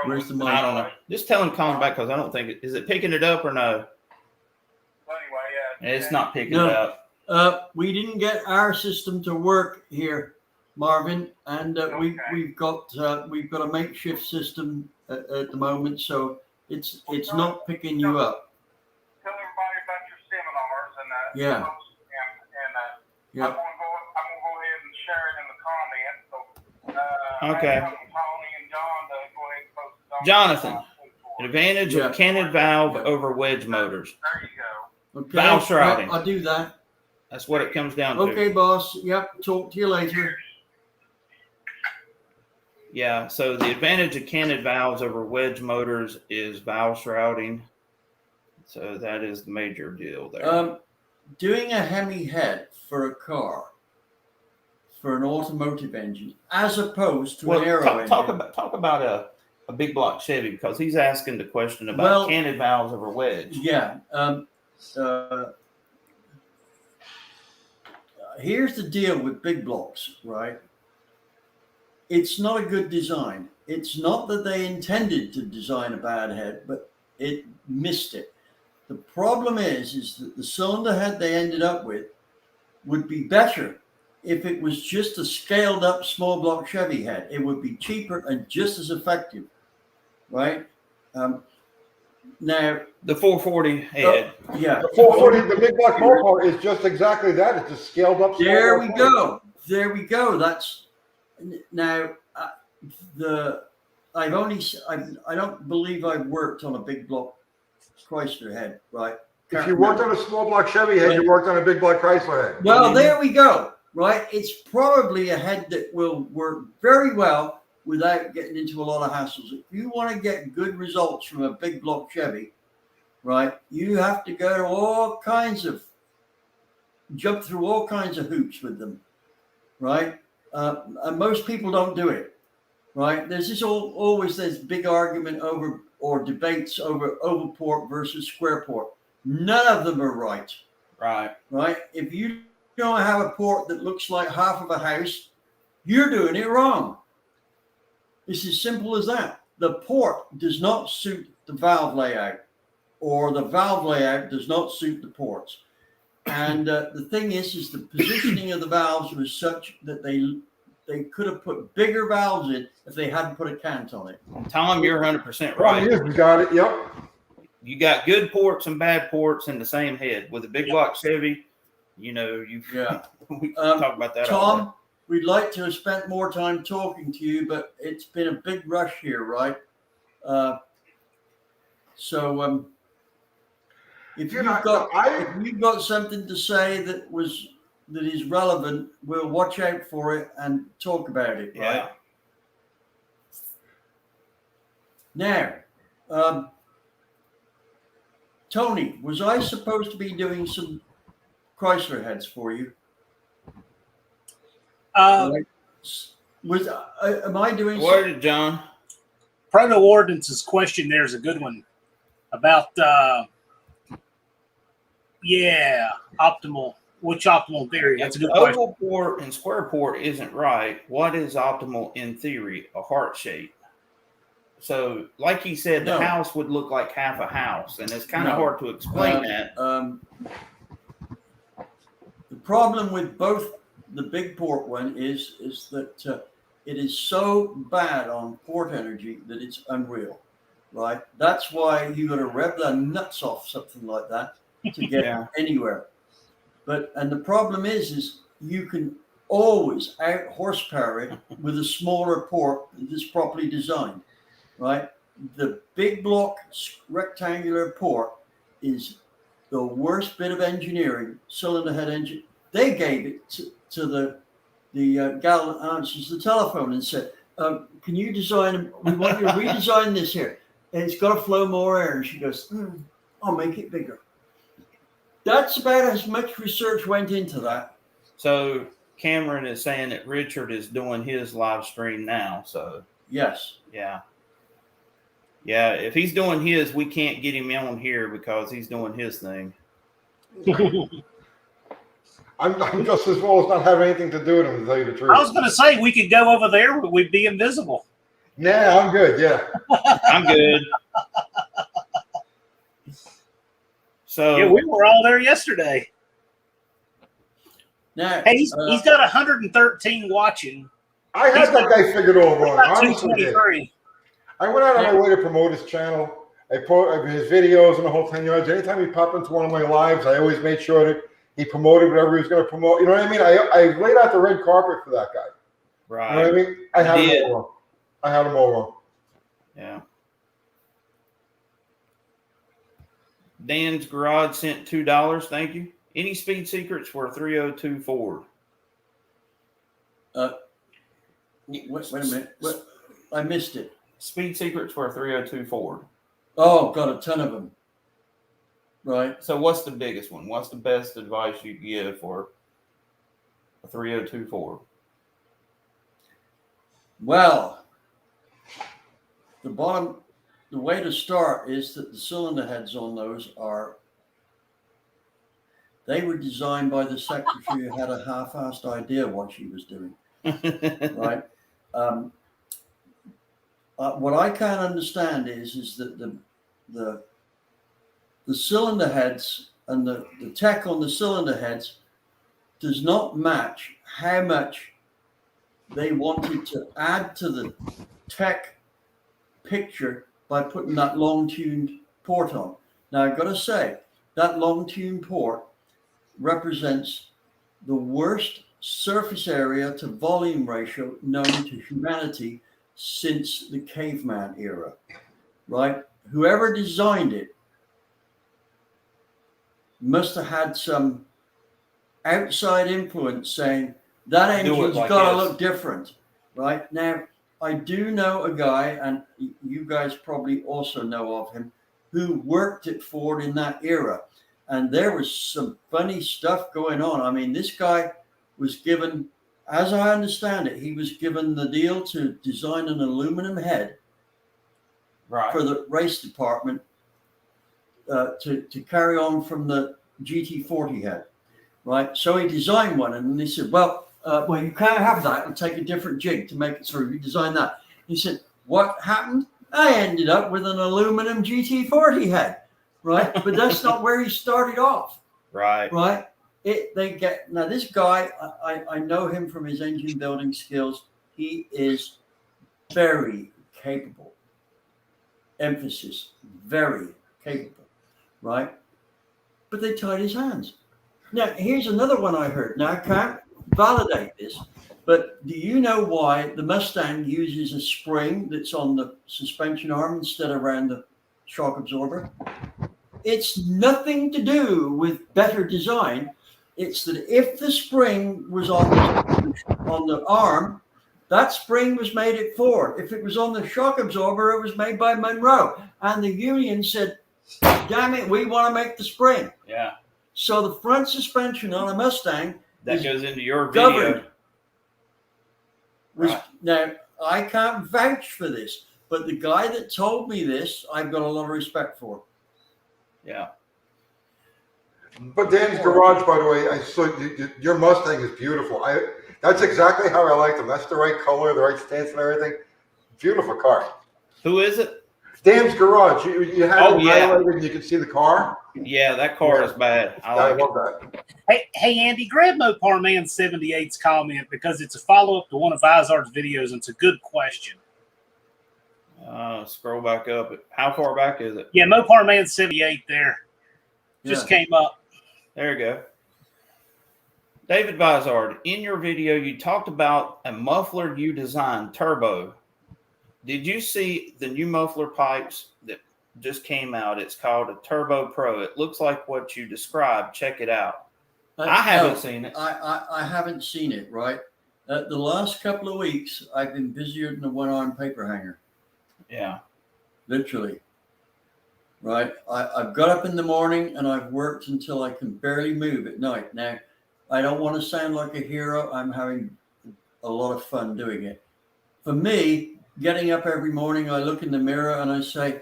Where's the mic? I don't know. Just tell him to call him back because I don't think is it picking it up or no? Anyway, yeah. It's not picking it up. We didn't get our system to work here, Marvin, and we've got a makeshift system at the moment, so it's not picking you up. Tell everybody Yeah. And Yeah. I'm gonna go ahead and share it in the comments. So Okay. Tony and John to go ahead and post it on Jonathan, the advantage Yeah. of canted valve over wedge motors. There you go. Okay. Valve shrouding. I'll do that. That's what it comes down to. Okay, boss. Yep. Talk to you later. Yeah, so the advantage of canted valves over wedge motors is valve shrouding. So that is the major deal there. Doing a Hemi head for a car, for an automotive engine, as opposed to an aero engine. Talk about a big block Chevy, because he's asking the question about canted valves over wedge. Yeah. Here's the deal with big blocks, right? It's not a good design. It's not that they intended to design a bad head, but it missed it. The problem is that the cylinder head they ended up with would be better if it was just a scaled up small block Chevy head. It would be cheaper and just as effective, right? Now the 440 head. Yeah, The 440, the big block motor is just exactly that. It's a scaled up. There we go. There we go. That's now I don't believe I've worked on a big block Chrysler head, right? If you worked on a small block Chevy head, you worked on a big block Chrysler head. Well, there we go, right? It's probably a head that will work very well without getting into a lot of hassles. If you want to get good results from a big block Chevy, right, you have to go to jump through all kinds of hoops with them, right? And most people don't do it, right? There's always this big argument over or debates over oval port versus square port. None of them are right. Right? If you don't have a port that looks like half of a house, you're doing it wrong. It's as simple as that. The port does not suit the valve layout, or the valve layout does not suit the ports. And the thing is the positioning of the valves was such that they could have put bigger valves in if they hadn't put a cant on it. Tom, you're 100% Right. right. We got it. Yep. You got good ports and bad ports in the same head. With a big block Chevy, we can talk about that. Tom, we'd like to have spent more time talking to you, but it's been a big rush here, right? If you've got something to say that is relevant, we'll watch out for it and talk about it. Yeah. Right? Now, Tony, was I supposed to be doing some Chrysler heads for you? Am I doing? What did John? Proto Ordinance's question there is a good one about optimal. Which optimal theory? That's a good question. Oval port and square port isn't right. What is optimal in theory? A heart shape. So, like he said, the house would look like half a house, and it's kind of hard to explain that. The problem with both the big port one is that it is so bad on port energy that it's unreal, right? That's why you got to rev the nuts off something like that to get anywhere. And the problem is you can always out horsepower it with a smaller port that's properly designed, right? The big block rectangular port is the worst bit of engineering, cylinder head engine. They gave it to the gal that answers the telephone and said, can you design, we want you to redesign this here. And it's got to flow more air. And she goes, I'll make it bigger. That's about as much research went into that. So Cameron is saying that Richard is doing his live stream now. So yes. Yeah. If he's doing his, we can't get him on here because he's doing his thing. I'm just as well as not having anything to do with him, to tell you the truth. I was going to say we could go over there, but we'd be invisible. Nah, I'm good. Yeah. I'm good. So yeah, we were all there yesterday. Now, hey, he's got 113 watching. I had that guy figured over on. Honestly, I went out of my way to promote his channel. I put his videos and the whole 10 yards. Anytime he popped into one of my lives, I always made sure to He promoted whatever he was going to promote. You know what I mean? I laid out the red carpet for that guy. Right. You know what I mean? I had him all wrong. Yeah. Dan's Garage sent $2. Thank you. Any speed secrets for a 302 Ford? Wait a minute. What? I missed it. Speed secrets for a 302 Ford. Oh, got a ton of them. Right. So what's the biggest one? What's the best advice you give for a 302 Ford? Well, the way to start is that the cylinder heads on those they were designed by the secretary who had a half-assed idea what she was doing. Right. What I can't understand is that the cylinder heads and the tech on the cylinder heads does not match how much they wanted to add to the tech picture by putting that long-tuned port on. Now, I've got to say, that long-tuned port represents the worst surface area to volume ratio known to humanity since the caveman era, right? Whoever designed it must have had some outside influence saying that engine's got to look different, right? Now, I do know a guy, and you guys probably also know of him, who worked at Ford in that era. And there was some funny stuff going on. I mean, this guy was given, as I understand it, he was given the deal to design an aluminum head for the race department to carry on from the GT40 head, right? So he designed one, and they said, well, you can't have that. It'll take a different jig to make it through. You design that. He said, what happened? I ended up with an aluminum GT40 head, right? But that's not where he started off. Right. Right. Now this guy, I know him from his engine building skills. He is very capable. Emphasis, very capable, right? But they tied his hands. Now, here's another one I heard. Now, I can't validate this, but do you know why the Mustang uses a spring that's on the suspension arm instead of around the shock absorber? It's nothing to do with better design. It's that if the spring was on the arm, that spring was made at Ford. If it was on the shock absorber, it was made by Monroe. And the union said, damn it, we want to make the spring. Yeah. So the front suspension on a Mustang that goes into your video. Right. Now, I can't vouch for this, but the guy that told me this, I've got a lot of respect for. Yeah. But Dan's Garage, by the way, I saw your Mustang is beautiful. That's exactly how I like them. That's the right color, the right stance, and everything. Beautiful car. Who is it? Dan's Garage. You had it highlighted and you can see the car. Yeah, that car is bad. I love that. Hey, Andy, grab Mopar Man 78's comment because it's a follow-up to one of Vizard's videos, and it's a good question. Scroll back up. How far back is it? Yeah, Mopar Man 78 there. Just came up. There you go. David Vizard, in your video, you talked about a muffler you designed, turbo. Did you see the new muffler pipes that just came out? It's called a Turbo Pro. It looks like what you described. Check it out. I haven't seen it. I haven't seen it, right? The last couple of weeks, I've been busier than a one-arm paper hanger. Yeah. Literally. Right? I've got up in the morning and I've worked until I can barely move at night. Now, I don't want to sound like a hero. I'm having a lot of fun doing it. For me, getting up every morning, I look in the mirror and I say,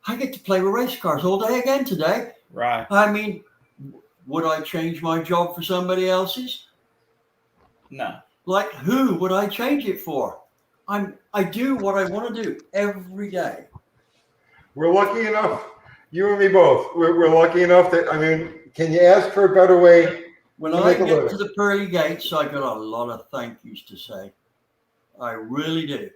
I get to play with race cars all day again today. Right. I mean, would I change my job for somebody else's? No. Like, who would I change it for? I do what I want to do every day. We're lucky enough, you and me both. We're lucky enough that, I mean, can you ask for a better way? When I get to the pearly gates, I got a lot of thank yous to say. I really do.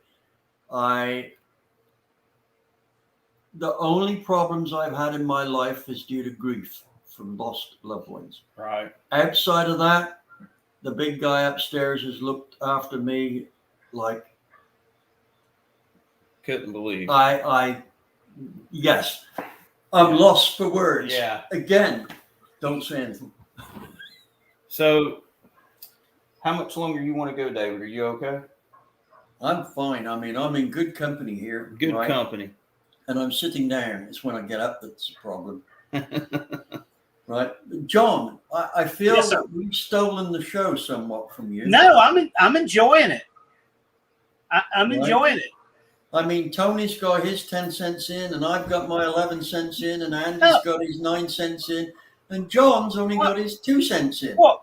The only problems I've had in my life is due to grief from lost loved ones. Right. Outside of that, the big guy upstairs has looked after me like Couldn't believe. yes, I'm lost for words. Yeah. Again, don't say anything. So, how much longer you want to go, David? Are you okay? I'm fine. I mean, I'm in good company here. Good right? company. And I'm sitting down. It's when I get up that's a problem. Right, John, I feel Yes, that we've stolen the show somewhat from you. No, I'm enjoying it. I'm Right. enjoying it. I mean, Tony's got his 10 cents in, and I've got my 11 cents in, and Andy's got his 9 cents in, and John's only got his 2 cents in. What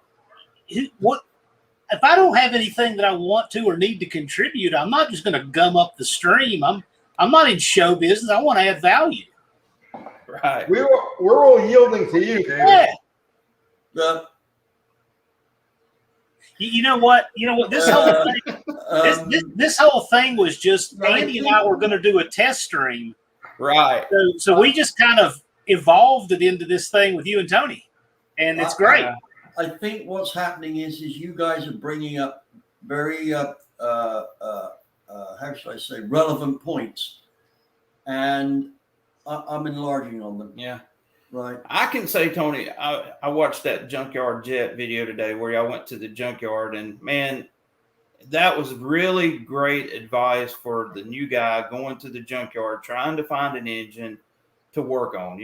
if I don't have anything that I want to or need to contribute? I'm not just going to gum up the stream. I'm not in show business. I want to add value. Right. We're all yielding to you, David. Yeah. You know what? This whole thing, this whole thing was just Andy and I were going to do a test stream. Right. So we just kind of evolved it into this thing with you and Tony, and it's great. I think what's happening is you guys are bringing up very how should I say, relevant points, and I'm enlarging on them. Yeah. Right. I can say, Tony, I watched that Junkyard Jet video today where y'all went to the junkyard, and man, that was really great advice for the new guy going to the junkyard, trying to find an engine to work on.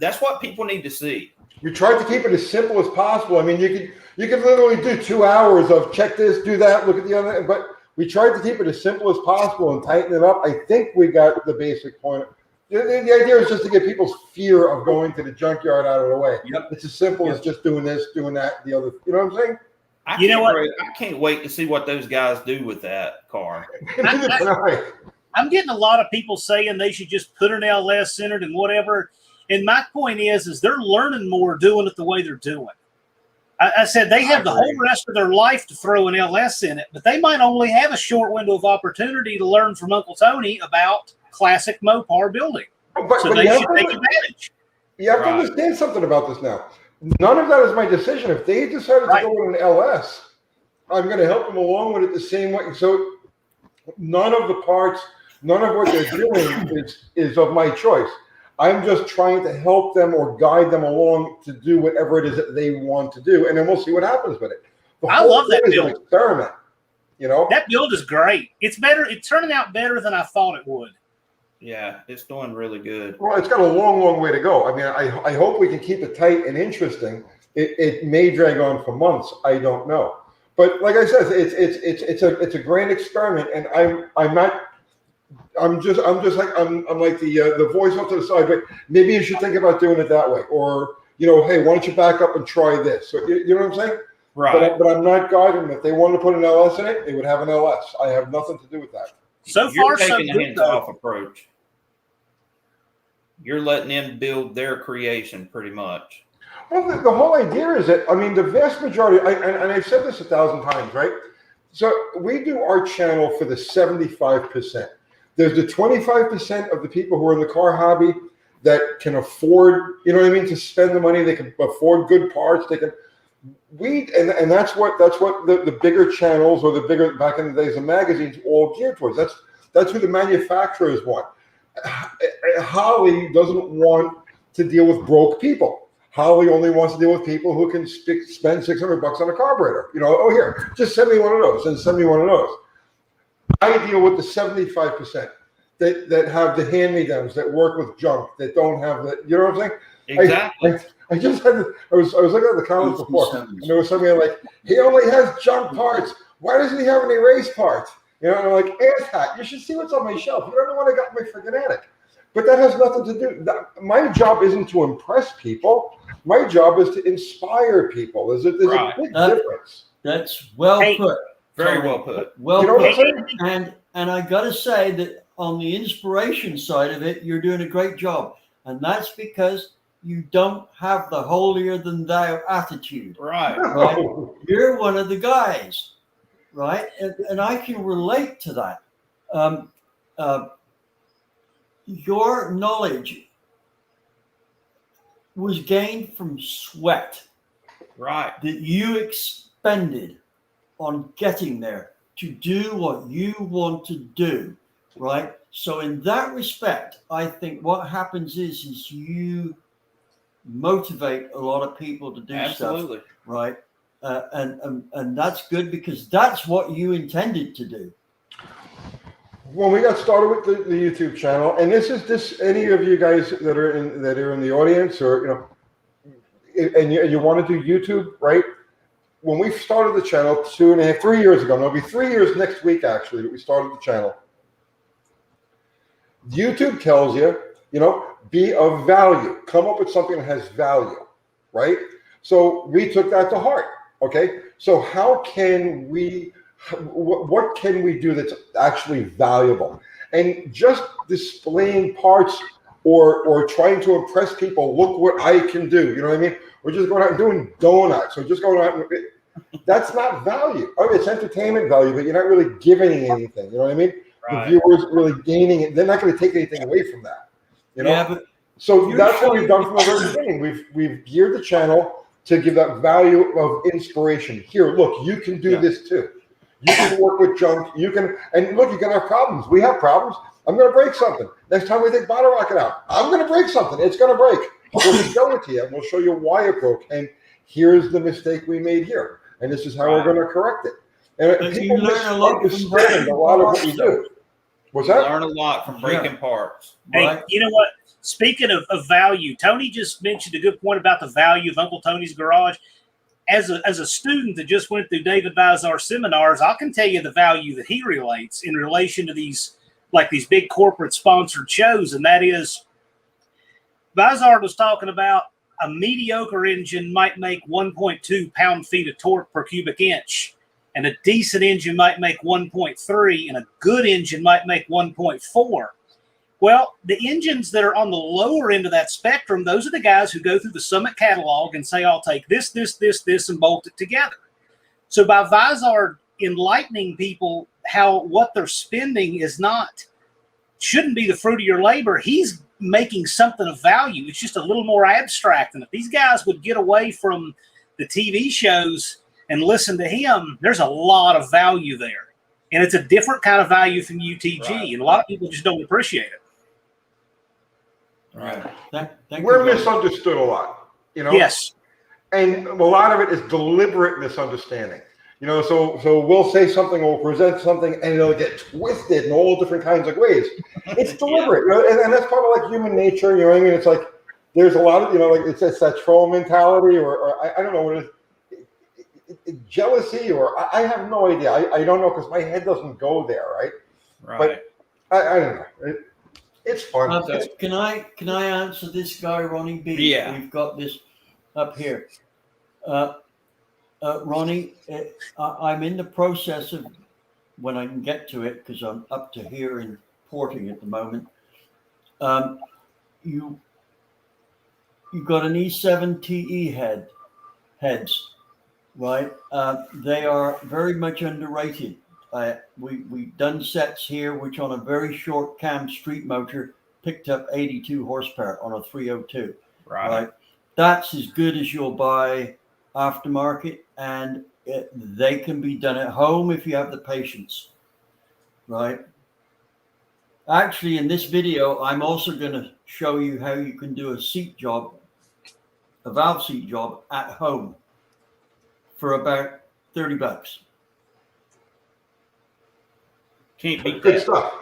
That's what people need to see. We tried to keep it as simple as possible. I mean, you could literally do 2 hours of check this, do that, look at the other, but we tried to keep it as simple as possible and tighten it up. I think we got the basic point. The idea is just to get people's fear of going to the junkyard out of the way. Yep. It's as simple as just doing this, doing that, the other. You know what I'm saying? I can't wait to see what those guys do with that car. I'm getting a lot of people saying they should just put an LS in it and whatever. And my point is they're learning more doing it the way they're doing. I said they have the whole rest of their life to throw an LS in it, but they might only have a short window of opportunity to learn from Uncle Tony about classic Mopar building. So they should take advantage. You have to understand something about this now. None of that is my decision. If they decided to go with an LS, I'm going to help them along with it the same way. So none of the parts, none of what they're doing is of my choice. I'm just trying to help them or guide them along to do whatever it is that they want to do, and then we'll see what happens with it. I love that build. An experiment, That build is great. It's better. It's turning out better than I thought it would. Yeah, it's doing really good. Well, it's got a long, long way to go. I mean, I hope we can keep it tight and interesting. It may drag on for months. I don't know, but like I said, it's a great experiment, and I'm like the voice off to the side, but maybe you should think about doing it that way, or hey, why don't you back up and try this? So you know what I'm saying? Right. But I'm not guiding them. If they wanted to put an LS in it, they would have an LS. I have nothing to do with that. So You're far, so taking a good. hands-off approach. You're letting them build their creation pretty much. Well, the whole idea is that, I mean, the vast majority, and I've said this 1,000 times, right? So we do our channel for the 75%. There's the 25% of the people who are in the car hobby that can afford, to spend the money. They can afford good parts. They can, and that's what the bigger channels or the bigger, back in the days, the magazines all geared towards. That's who the manufacturers want. Holly doesn't want to deal with broke people. Holly only wants to deal with people who can spend $600 on a carburetor. Here, just send me one of those and send me one of those. I deal with the 75% that have the hand-me-downs, that work with junk, that don't have the, you know what I'm saying? Exactly. I just had I was looking at the comments before, and there was somebody like, he only has junk parts. Why doesn't he have any race parts? And I'm like, Aircat, you should see what's on my shelf. You don't know what I got in my freaking attic. But that has nothing to do. My job isn't to impress people. My job is to inspire people. There's a big difference. That's well put. Very well put. Well put. And I got to say that on the inspiration side of it, you're doing a great job. And that's because you don't have the holier than thou attitude. Right. You're one of the guys, right? And I can relate to that. Your knowledge was gained from sweat Right. that you expended on getting there to do what you want to do, right? So in that respect, I think what happens is you motivate a lot of people to do Absolutely. stuff, right? And that's good because that's what you intended to do. When we got started with the YouTube channel, and this any of you guys that are in the audience, or and you want to do YouTube, right? When we started the channel 3 years ago, and it'll be 3 years next week actually that we started the channel. YouTube tells you, be of value. Come up with something that has value, right? So we took that to heart. Okay, so what can we do that's actually valuable? And just displaying parts or trying to impress people, look what I can do. You know what I mean? We're just going out and doing donuts. Or just going out and that's not value. I mean, it's entertainment value, but you're not really giving anything. You know what I mean? Right. The viewers really gaining it. They're not going to take anything away from that. Yeah, but so that's what we've done from the very beginning. We've geared the channel to give that value of inspiration. Here, look, you can do this too. You can work with junk. You can, and look, you can have problems. We have problems. I'm going to break something. Next time we take bottle rocket out, I'm going to break something. It's going to break. We'll show it to you, and we'll show you why it broke. And here's the mistake we made here, and this is how we're going to correct it. And people learn a lot misunderstand a lot of what we do. What's that? Learn a lot from breaking parts. Hey, Right. you know what? Speaking of value, Tony just mentioned a good point about the value of Uncle Tony's Garage. As a student that just went through David Vizard seminars, I can tell you the value that he relates in relation to these big corporate sponsored shows, and that is, Vizard was talking about a mediocre engine might make 1.2 pound-feet of torque per cubic inch, and a decent engine might make 1.3, and a good engine might make 1.4. Well, the engines that are on the lower end of that spectrum, those are the guys who go through the Summit catalog and say, I'll take this, and bolt it together. So by Vizard enlightening people how what they're spending shouldn't be the fruit of your labor, he's making something of value. It's just a little more abstract. And if these guys would get away from the TV shows and listen to him, there's a lot of value there. And it's a different kind of value from UTG. Right. And a lot of people just don't appreciate it. Right. We're misunderstood a lot, Yes. And a lot of it is deliberate misunderstanding. So we'll say something, we'll present something, and it'll get twisted in all different kinds of ways. It's deliberate, and that's part of like human nature. You know what I mean? It's like there's a lot of it's that troll mentality, or I don't know what it is, jealousy, or I have no idea. I don't know because my head doesn't go there, right? But I don't know. It's fun. Can I answer this guy, Ronnie B? Yeah. We've got this up here. Ronnie, I'm in the process of, when I can get to it, because I'm up to here in porting at the moment. You got an E7 TE heads, right? They are very much underrated. We've done sets here, which on a very short cam street motor picked up 82 horsepower on a 302. Right? That's as good as you'll buy aftermarket, and they can be done at home if you have the patience. Right? Actually, in this video, I'm also going to show you how you can do a valve seat job at home for about $30. Can't beat Good that. stuff.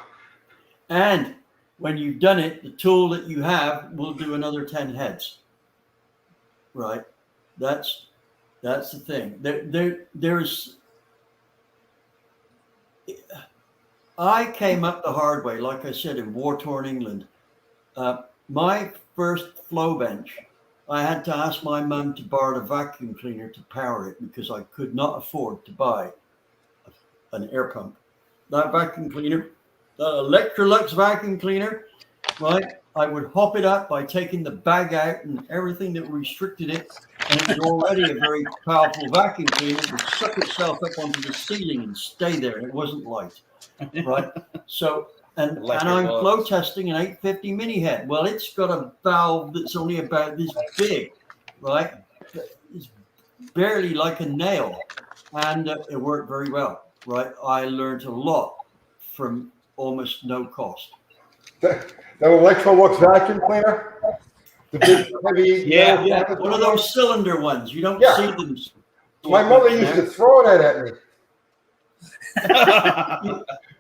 And when you've done it, the tool that you have will do another 10 heads. Right? That's the thing. There's. I came up the hard way, like I said, in war-torn England. My first flow bench, I had to ask my mum to borrow the vacuum cleaner to power it because I could not afford to buy an air pump. That vacuum cleaner, the Electrolux vacuum cleaner, right? I would hop it up by taking the bag out and everything that restricted it. And it was already a very powerful vacuum cleaner. It would suck itself up onto the ceiling and stay there. And it wasn't light, right? So And I'm flow testing an 850 mini head. Well, it's got a valve that's only about this big, right? It's barely like a nail, and it worked very well, right? I learned a lot from almost no cost. That Electrolux vacuum cleaner, the big heavy. Yeah, one of those cylinder ones. You don't see them. My mother used to throw that at me.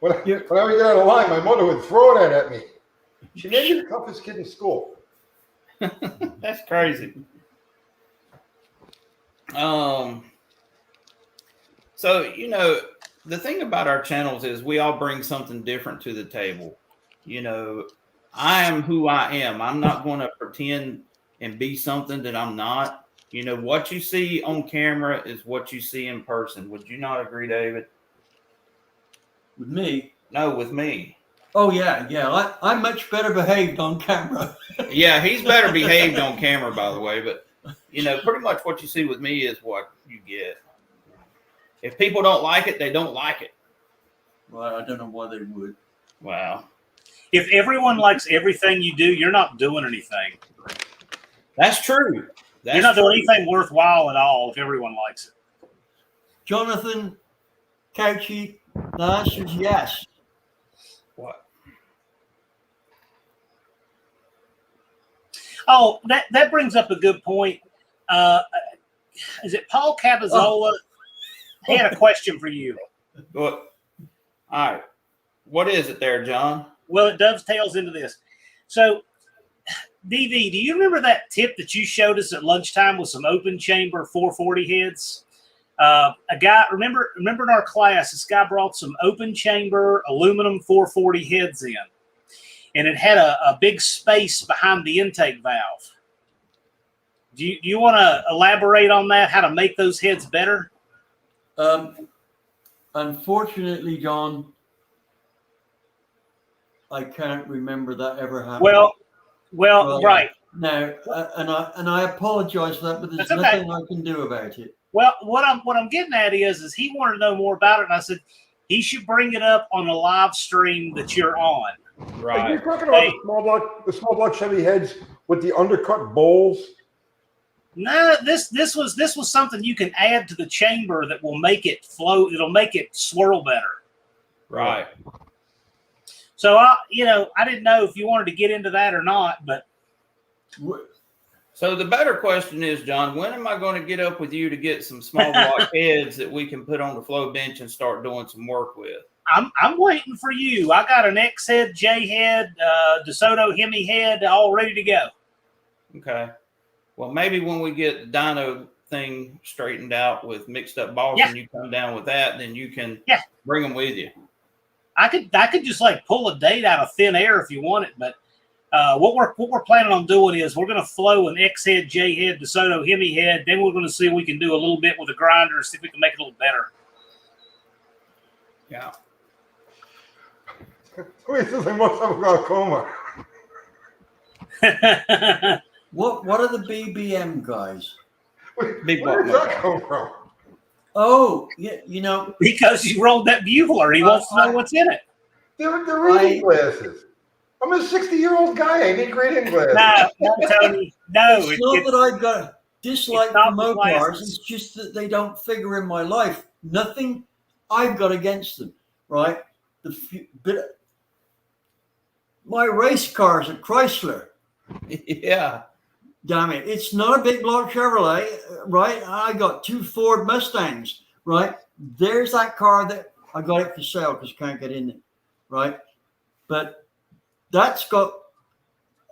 When I would get out of line, my mother would throw that at me. She made me the toughest kid in school. That's crazy. So, you know, the thing about our channels is we all bring something different to the table. You know, I am who I am. I'm not going to pretend and be something that I'm not. You know, what you see on camera is what you see in person. Would you not agree, David? With me? No, with me. Oh, yeah. I'm much better behaved on camera. Yeah, he's better behaved on camera, by the way. But, you know, pretty much what you see with me is what you get. If people don't like it, they don't like it. Well, I don't know why they would. Wow. If everyone likes everything you do, you're not doing anything. That's true. You're not doing anything worthwhile at all if everyone likes it. Jonathan Couchy, the answer is yes. What? Oh, that brings up a good point. Is it Paul Cavazola? He had a question for you. What? All right. What is it there, John? Well, it dovetails into this. So, DV, do you remember that tip that you showed us at lunchtime with some open chamber 440 heads? A guy, remember in our class, this guy brought some open chamber aluminum 440 heads in, and it had a big space behind the intake valve. Do you want to elaborate on that? How to make those heads better? Unfortunately, John, I can't remember that ever happened. Well, right. No, and I apologize for that, but there's nothing I can do about it. Well, what I'm getting at is he wanted to know more about it, and I said he should bring it up on a live stream that you're on. Right. You're talking about the small block Chevy heads with the undercut bowls. No, this was something you can add to the chamber that will make it flow. It'll make it swirl better. Right. So I didn't know if you wanted to get into that or not, but. So the better question is, John, when am I going to get up with you to get some small block heads that we can put on the flow bench and start doing some work with? I'm waiting for you. I got an X head, J head, DeSoto Hemi head all ready to go. Okay. Well, maybe when we get the dyno thing straightened out with mixed up balls and you come down with that, then you can bring them with you. I could just like pull a date out of thin air if you want it, but what we're planning on doing is we're going to flow an X head, J head, DeSoto Hemi head. Then we're going to see if we can do a little bit with a grinder, see if we can make it a little better. Yeah. Wait, this is a glaucoma. What are the BBM guys? Wait, Big where block did that come from? Oh, yeah, because you rolled that bugler, he wants to know what's in it. They're reading glasses. I'm a 60-year-old guy. I need reading glasses. No, Tony. No, it's not that I've got a dislike for Mopars. It's just that they don't figure in my life. Nothing I've got against them, right? My race car's a Chrysler. Yeah. Damn it. It's not a big block Chevrolet, right? I got 2 Ford Mustangs, right? There's that car that I got it for sale because I can't get in it, right? But that's got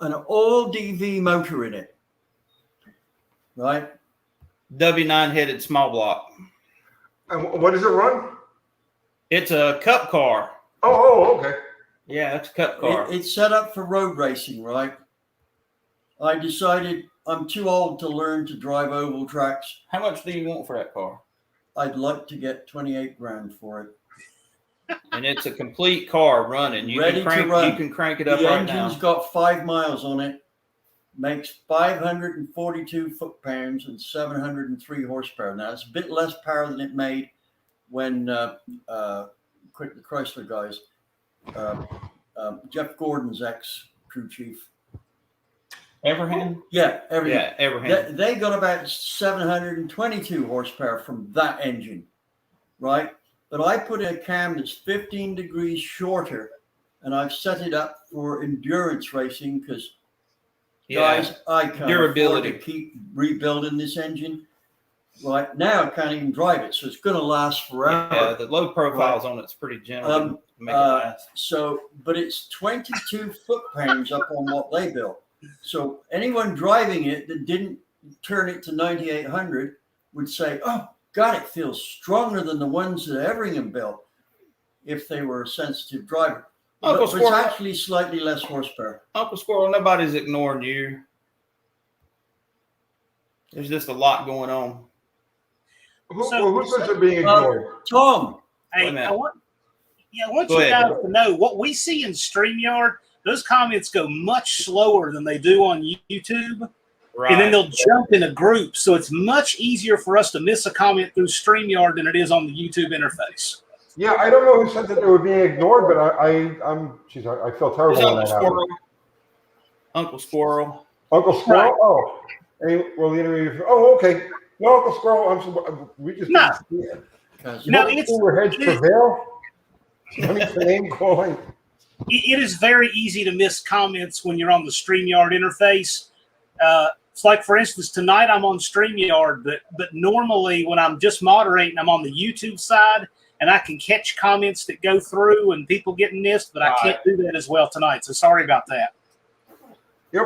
an all DV motor in it, right? W9 headed small block. And what does it run? It's a cup car. Oh, okay. Yeah, it's a cup car. It's set up for road racing, right? I decided I'm too old to learn to drive oval tracks. How much do you want for that car? I'd like to get 28 grand for it. And it's a complete car running. You Ready to run. You can crank it up the right now. The engine's got 5 miles on it. Makes 542 foot-pounds and 703 horsepower. Now, it's a bit less power than it made when the Chrysler guys Jeff Gordon's ex-crew chief. Everhand? Yeah, Everhand. They got about 722 horsepower from that engine, right? But I put in a cam that's 15 degrees shorter, and I've set it up for endurance racing because, guys, I can't afford to keep rebuilding this engine. Right now, I can't even drive it, so it's going to last forever. Yeah, the low profiles on it's pretty gentle to make it last. So, but it's 22 foot-pounds up on what they built. So anyone driving it that didn't turn it to 9,800 would say, "Oh, God, it feels stronger than the ones that Everingham built," if they were a sensitive driver. But it's actually slightly less horsepower. Uncle Squirrel, nobody's ignoring you. There's just a lot going on. Who says they're being ignored? Tom. Hey, I want you guys to know what we see in StreamYard. Those comments go much slower than they do on YouTube. Right. And then they'll jump in a group. So it's much easier for us to miss a comment through StreamYard than it is on the YouTube interface. Yeah, I don't know who said that they were being ignored, but I feel terrible when that happened. Uncle Squirrel. Uncle Squirrel? Right. Oh. Hey, well, the interview. Oh, okay. No, Uncle Squirrel. We just no. No, it's overheads prevail. What's the name calling? It is very easy to miss comments when you're on the StreamYard interface. It's like, for instance, tonight I'm on StreamYard, but normally when I'm just moderating, I'm on the YouTube side, and I can catch comments that go through and people getting missed, but I can't do that as well tonight. So sorry about that. Yep.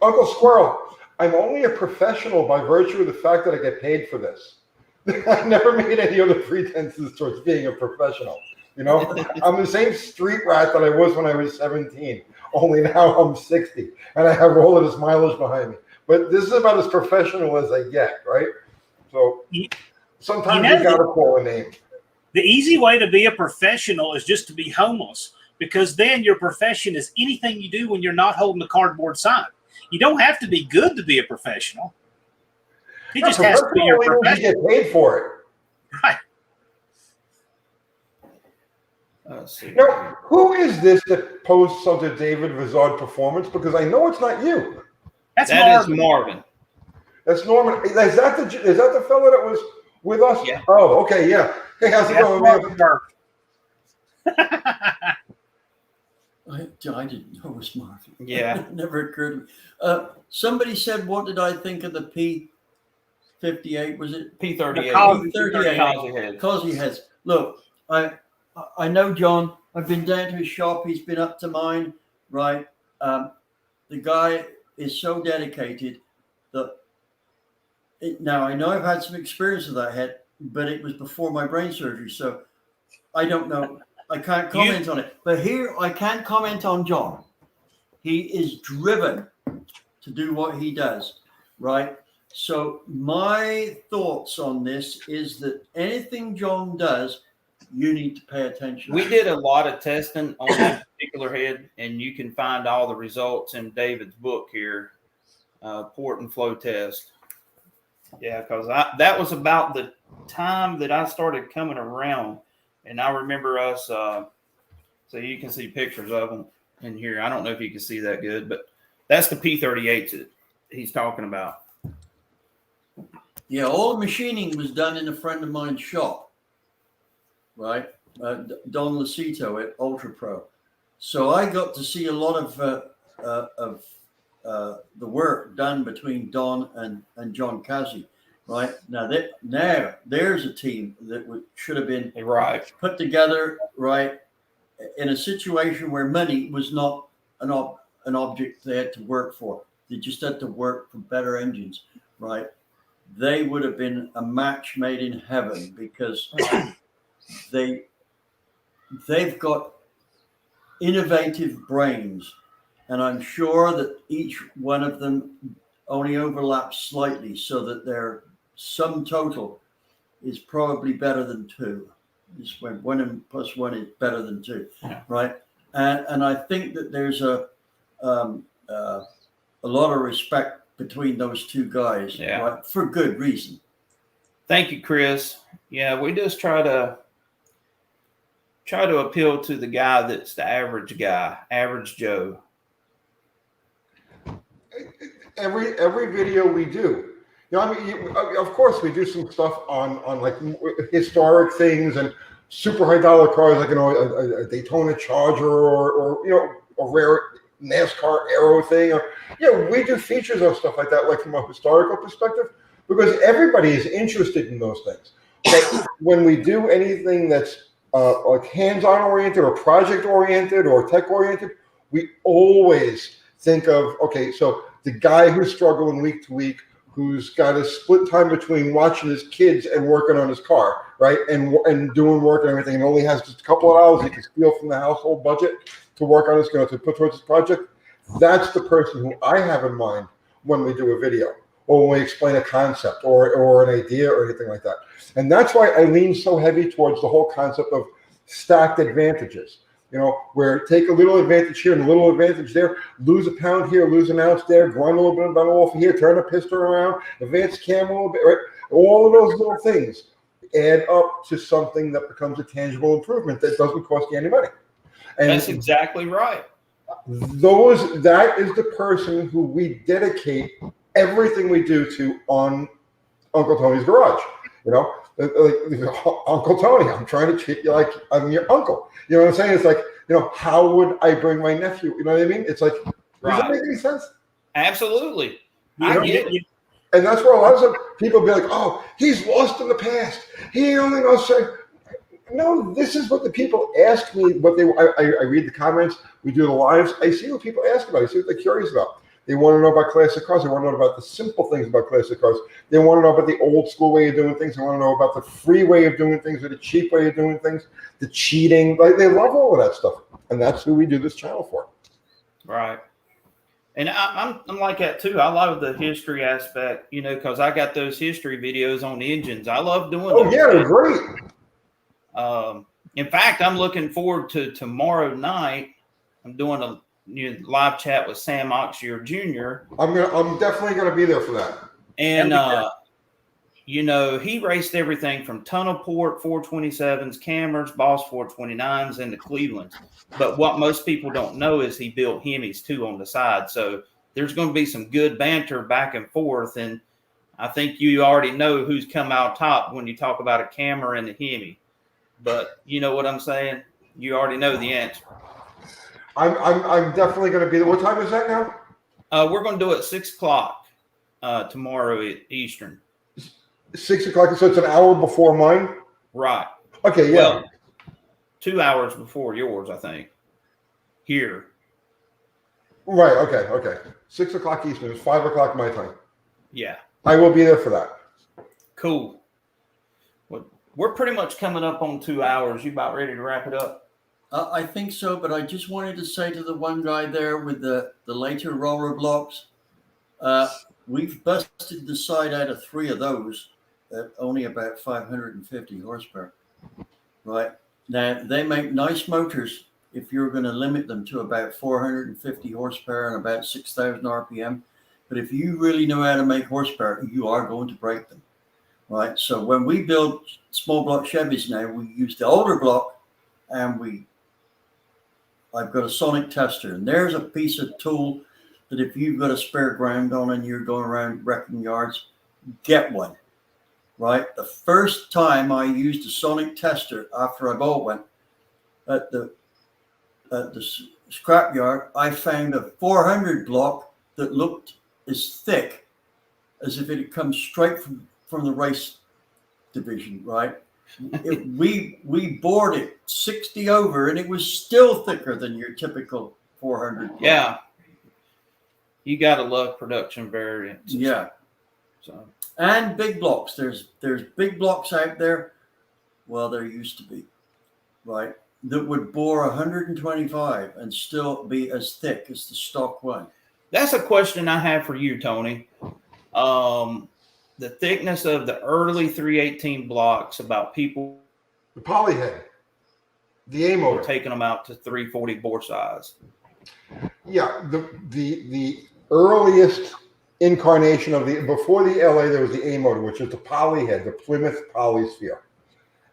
Uncle Squirrel, I'm only a professional by virtue of the fact that I get paid for this. I never made any other pretenses towards being a professional. You know, I'm the same street rat that I was when I was 17, only now I'm 60, and I have all of this mileage behind me. But this is about as professional as I get, right? So sometimes you got to call a name. The easy way to be a professional is just to be homeless, because then your profession is anything you do when you're not holding a cardboard sign. You don't have to be good to be a professional. It just has to be your profession. You get paid for it. Right. Now, who is this that posts under David Vizard Performance? Because I know it's not you. That is Marvin. That's Norman. Is that the fellow that was with us? Yeah. Oh, okay, yeah. Hey, how's it going, man? I didn't know it was Marvin. Yeah. It never occurred to me. Somebody said, what did I think of the P58? Was it? P38. P38. Causey heads. Look, I know John. I've been down to his shop. He's been up to mine, right? The guy is so dedicated that now I know I've had some experience with that head, but it was before my brain surgery, so I don't know. I can't comment on it. But here I can comment on John. He is driven to do what he does, right? So my thoughts on this is that anything John does, you need to pay attention. We did a lot of testing on that particular head, and you can find all the results in David's book here, Port and Flow Test. Yeah, because that was about the time that I started coming around, and I remember us. So you can see pictures of them in here. I don't know if you can see that good, but that's the P38 that he's talking about. Yeah, all the machining was done in a friend of mine's shop, right? Don Lucito at Ultra Pro. So I got to see a lot of the work done between Don and John Casey, right? Now there's a team that should have been put together, right, in a situation where money was not an object they had to work for. They just had to work for better engines, right? They would have been a match made in heaven because they've got innovative brains, and I'm sure that each one of them only overlaps slightly, so that their sum total is probably better than two. It's when 1 + 1 is better than 2, right? And I think that there's a lot of respect between those two guys, right? For good reason. Thank you, Chris. Yeah, we just try try to appeal to the guy that's the average guy, average Joe. Every video we do, I mean, of course we do some stuff on like historic things and super high dollar cars, like a Daytona Charger or a rare NASCAR Aero thing, or we do features of stuff like that, like from a historical perspective, because everybody is interested in those things. But when we do anything that's like hands-on oriented or project oriented or tech oriented, we always think of, okay, so the guy who's struggling week to week, who's got a split time between watching his kids and working on his car, right, and doing work and everything, and only has just a couple of hours he can steal from the household budget to work on his, to put towards his project. That's the person who I have in mind when we do a video or when we explain a concept or an idea or anything like that. And that's why I lean so heavy towards the whole concept of stacked advantages. Where take a little advantage here and a little advantage there, lose a pound here, lose an ounce there, grind a little bit of metal off here, turn a piston around, advance cam a little bit, right? All of those little things add up to something that becomes a tangible improvement that doesn't cost you any money. And that's exactly right. That is the person who we dedicate everything we do to on Uncle Tony's Garage. Like Uncle Tony, I'm trying to treat you like I'm your uncle. You know what I'm saying? It's like, how would I bring my nephew? You know what I mean? It's like, does that make any sense? Absolutely. I get it. And that's where a lot of people be like, oh, he's lost in the past. He only knows certain. No, this is what the people ask me. I read the comments. We do the lives. I see what people ask about. I see what they're curious about. They want to know about classic cars. They want to know about the simple things about classic cars. They want to know about the old school way of doing things. They want to know about the free way of doing things or the cheap way of doing things, the cheating. Like, they love all of that stuff. And that's who we do this channel for. Right. And I'm like that too. I love the history aspect, because I got those history videos on engines. I love doing those. Oh, yeah, they're great. In fact, I'm looking forward to tomorrow night. I'm doing a live chat with Sam Oxier Jr. I'm definitely gonna be there for that. And he raced everything from tunnel port 427s, Cameras, Boss 429s, and the Clevelands. But what most people don't know is he built Hemis too on the side. So there's going to be some good banter back and forth. And I think you already know who's come out top when you talk about a Camera and a Hemi. But you know what I'm saying? You already know the answer. I'm definitely going to be there. What time is that now? We're going to do it 6 o'clock tomorrow Eastern. 6 o'clock. So it's an hour before mine. Right. Okay. Yeah. Well, 2 hours before yours, I think. Here. Right. Okay. 6 o'clock Eastern. It's 5 o'clock my time. Yeah. I will be there for that. Cool. Well, we're pretty much coming up on 2 hours. You about ready to wrap it up? I think so, but I just wanted to say to the one guy there with the later roller blocks, we've busted the side out of 3 of those at only about 550 horsepower. Right? Now, they make nice motors if you're going to limit them to about 450 horsepower and about 6,000 RPM. But if you really know how to make horsepower, you are going to break them. Right? So when we build small block Chevys now, we use the older block and I've got a sonic tester, and there's a piece of tool that if you've got a spare ground on and you're going around wrecking yards, get one, right? The first time I used a sonic tester after I bought one at the scrap yard, I found a 400 block that looked as thick as if it had come straight from the race division, right? We bored it 60 over, and it was still thicker than your typical 400 block. Yeah. You got to love production variants. Yeah. So. And big blocks. There's big blocks out there. Well, there used to be, right? That would bore 125 and still be as thick as the stock one. That's a question I have for you, Tony. The thickness of the early 318 blocks, about people. The polyhead. The A motor. Taking them out to 340 bore size. Yeah. The earliest incarnation of before the LA, there was the A motor, which is the polyhead, the Plymouth Polysphere.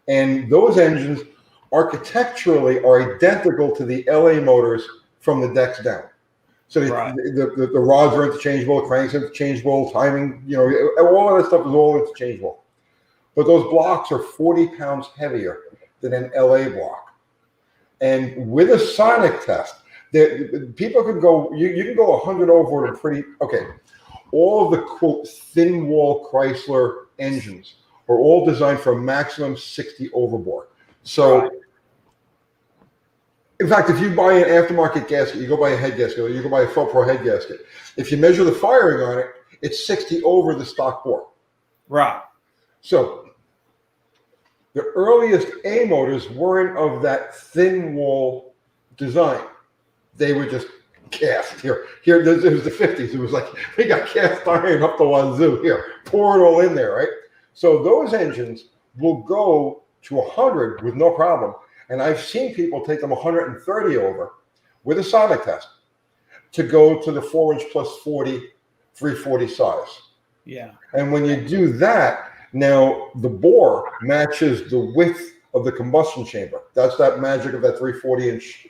And those engines architecturally are identical to the LA motors from the decks down. So the rods are interchangeable, the cranks interchangeable, timing, all of that stuff is all interchangeable. But those blocks are 40 pounds heavier than an LA block. And with a sonic test, people can go, you can go 100 over them pretty, okay. All of the, quote, thin wall Chrysler engines are all designed for a maximum 60 overbore. So, in fact, if you buy an aftermarket gasket, you go buy a head gasket, or you go buy a Pro head gasket, if you measure the firing on it, it's 60 over the stock bore. Right. So, the earliest A motors weren't of that thin wall design. They were just cast. Here, it was the 50s. It was like, they got cast iron up the wazoo. Here, pour it all in there, right? So those engines will go to 100 with no problem. And I've seen people take them 130 over with a sonic test to go to the 4-inch plus 40, 340 size. Yeah. And when you do that, now the bore matches the width of the combustion chamber. That's that magic of that 340-inch.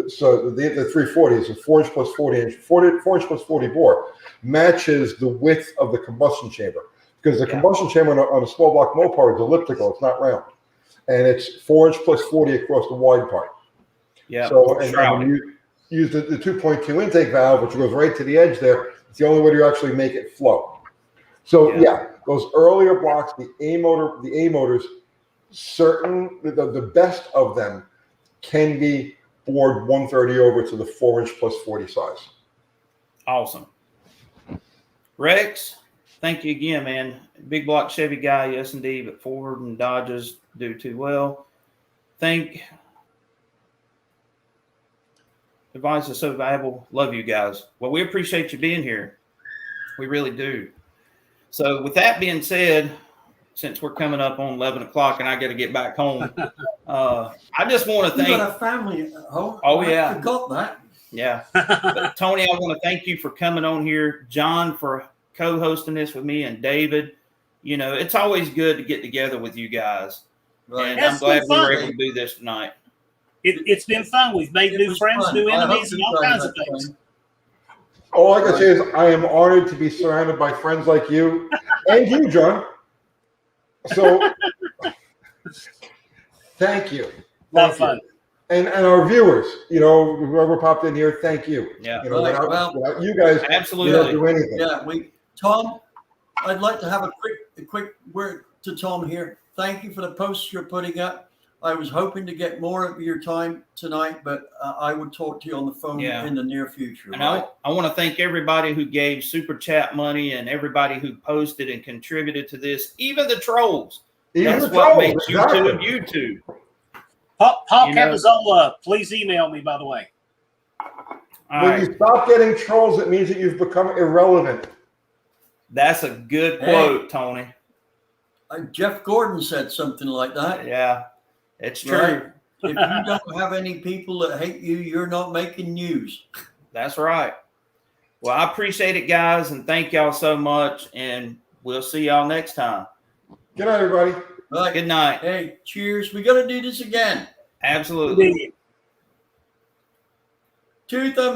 So the 340 is a 4-inch plus 40-inch, 4-inch plus 40 bore matches the width of the combustion chamber, because the combustion chamber on a small block Mopar is elliptical, it's not round, and it's 4-inch plus 40 across the wide part. Yeah. So and when you use the 2.2 intake valve, which goes right to the edge there, it's the only way to actually make it flow. So those earlier blocks, the A motors, the best of them can be bored 130 over to the 4-inch plus 40 size. Awesome. Rex, thank you again, man. Big block Chevy guy, yes indeed, but Ford and Dodges do too well. Advice is so valuable. Love you guys. Well, we appreciate you being here. We really do. So with that being said, since we're coming up on 11 o'clock and I got to get back home, I just want to thank. You got a family at home. Oh, yeah. I forgot that. Yeah. But Tony, I want to thank you for coming on here. John for co-hosting this with me, and David. It's always good to get together with you guys. Right. And I'm glad we were able to do this tonight. It's been fun. We've made new friends, new enemies, and all kinds of things. All I can say is I am honored to be surrounded by friends like you and you, John. So, thank you. A lot of fun. And our viewers, whoever popped in here, thank you. Yeah. Without you guys, absolutely, we don't do anything. Yeah, Tom, I'd like to have a quick word to Tom here. Thank you for the posts you're putting up. I was hoping to get more of your time tonight, but I would talk to you on the phone in the near future. And I want to thank everybody who gave super chat money and everybody who posted and contributed to this, even the trolls. That's what makes YouTube. Paul Capizola, please email me, by the way. When you stop getting trolls, it means that you've become irrelevant. That's a good quote, Tony. Jeff Gordon said something like that. Yeah. It's true. Right. If you don't have any people that hate you, you're not making news. That's right. Well, I appreciate it, guys, and thank y'all so much, and we'll see y'all next time. Good night, everybody. Right. Good night. Hey, cheers. We got to do this again. Absolutely. 2 thumbs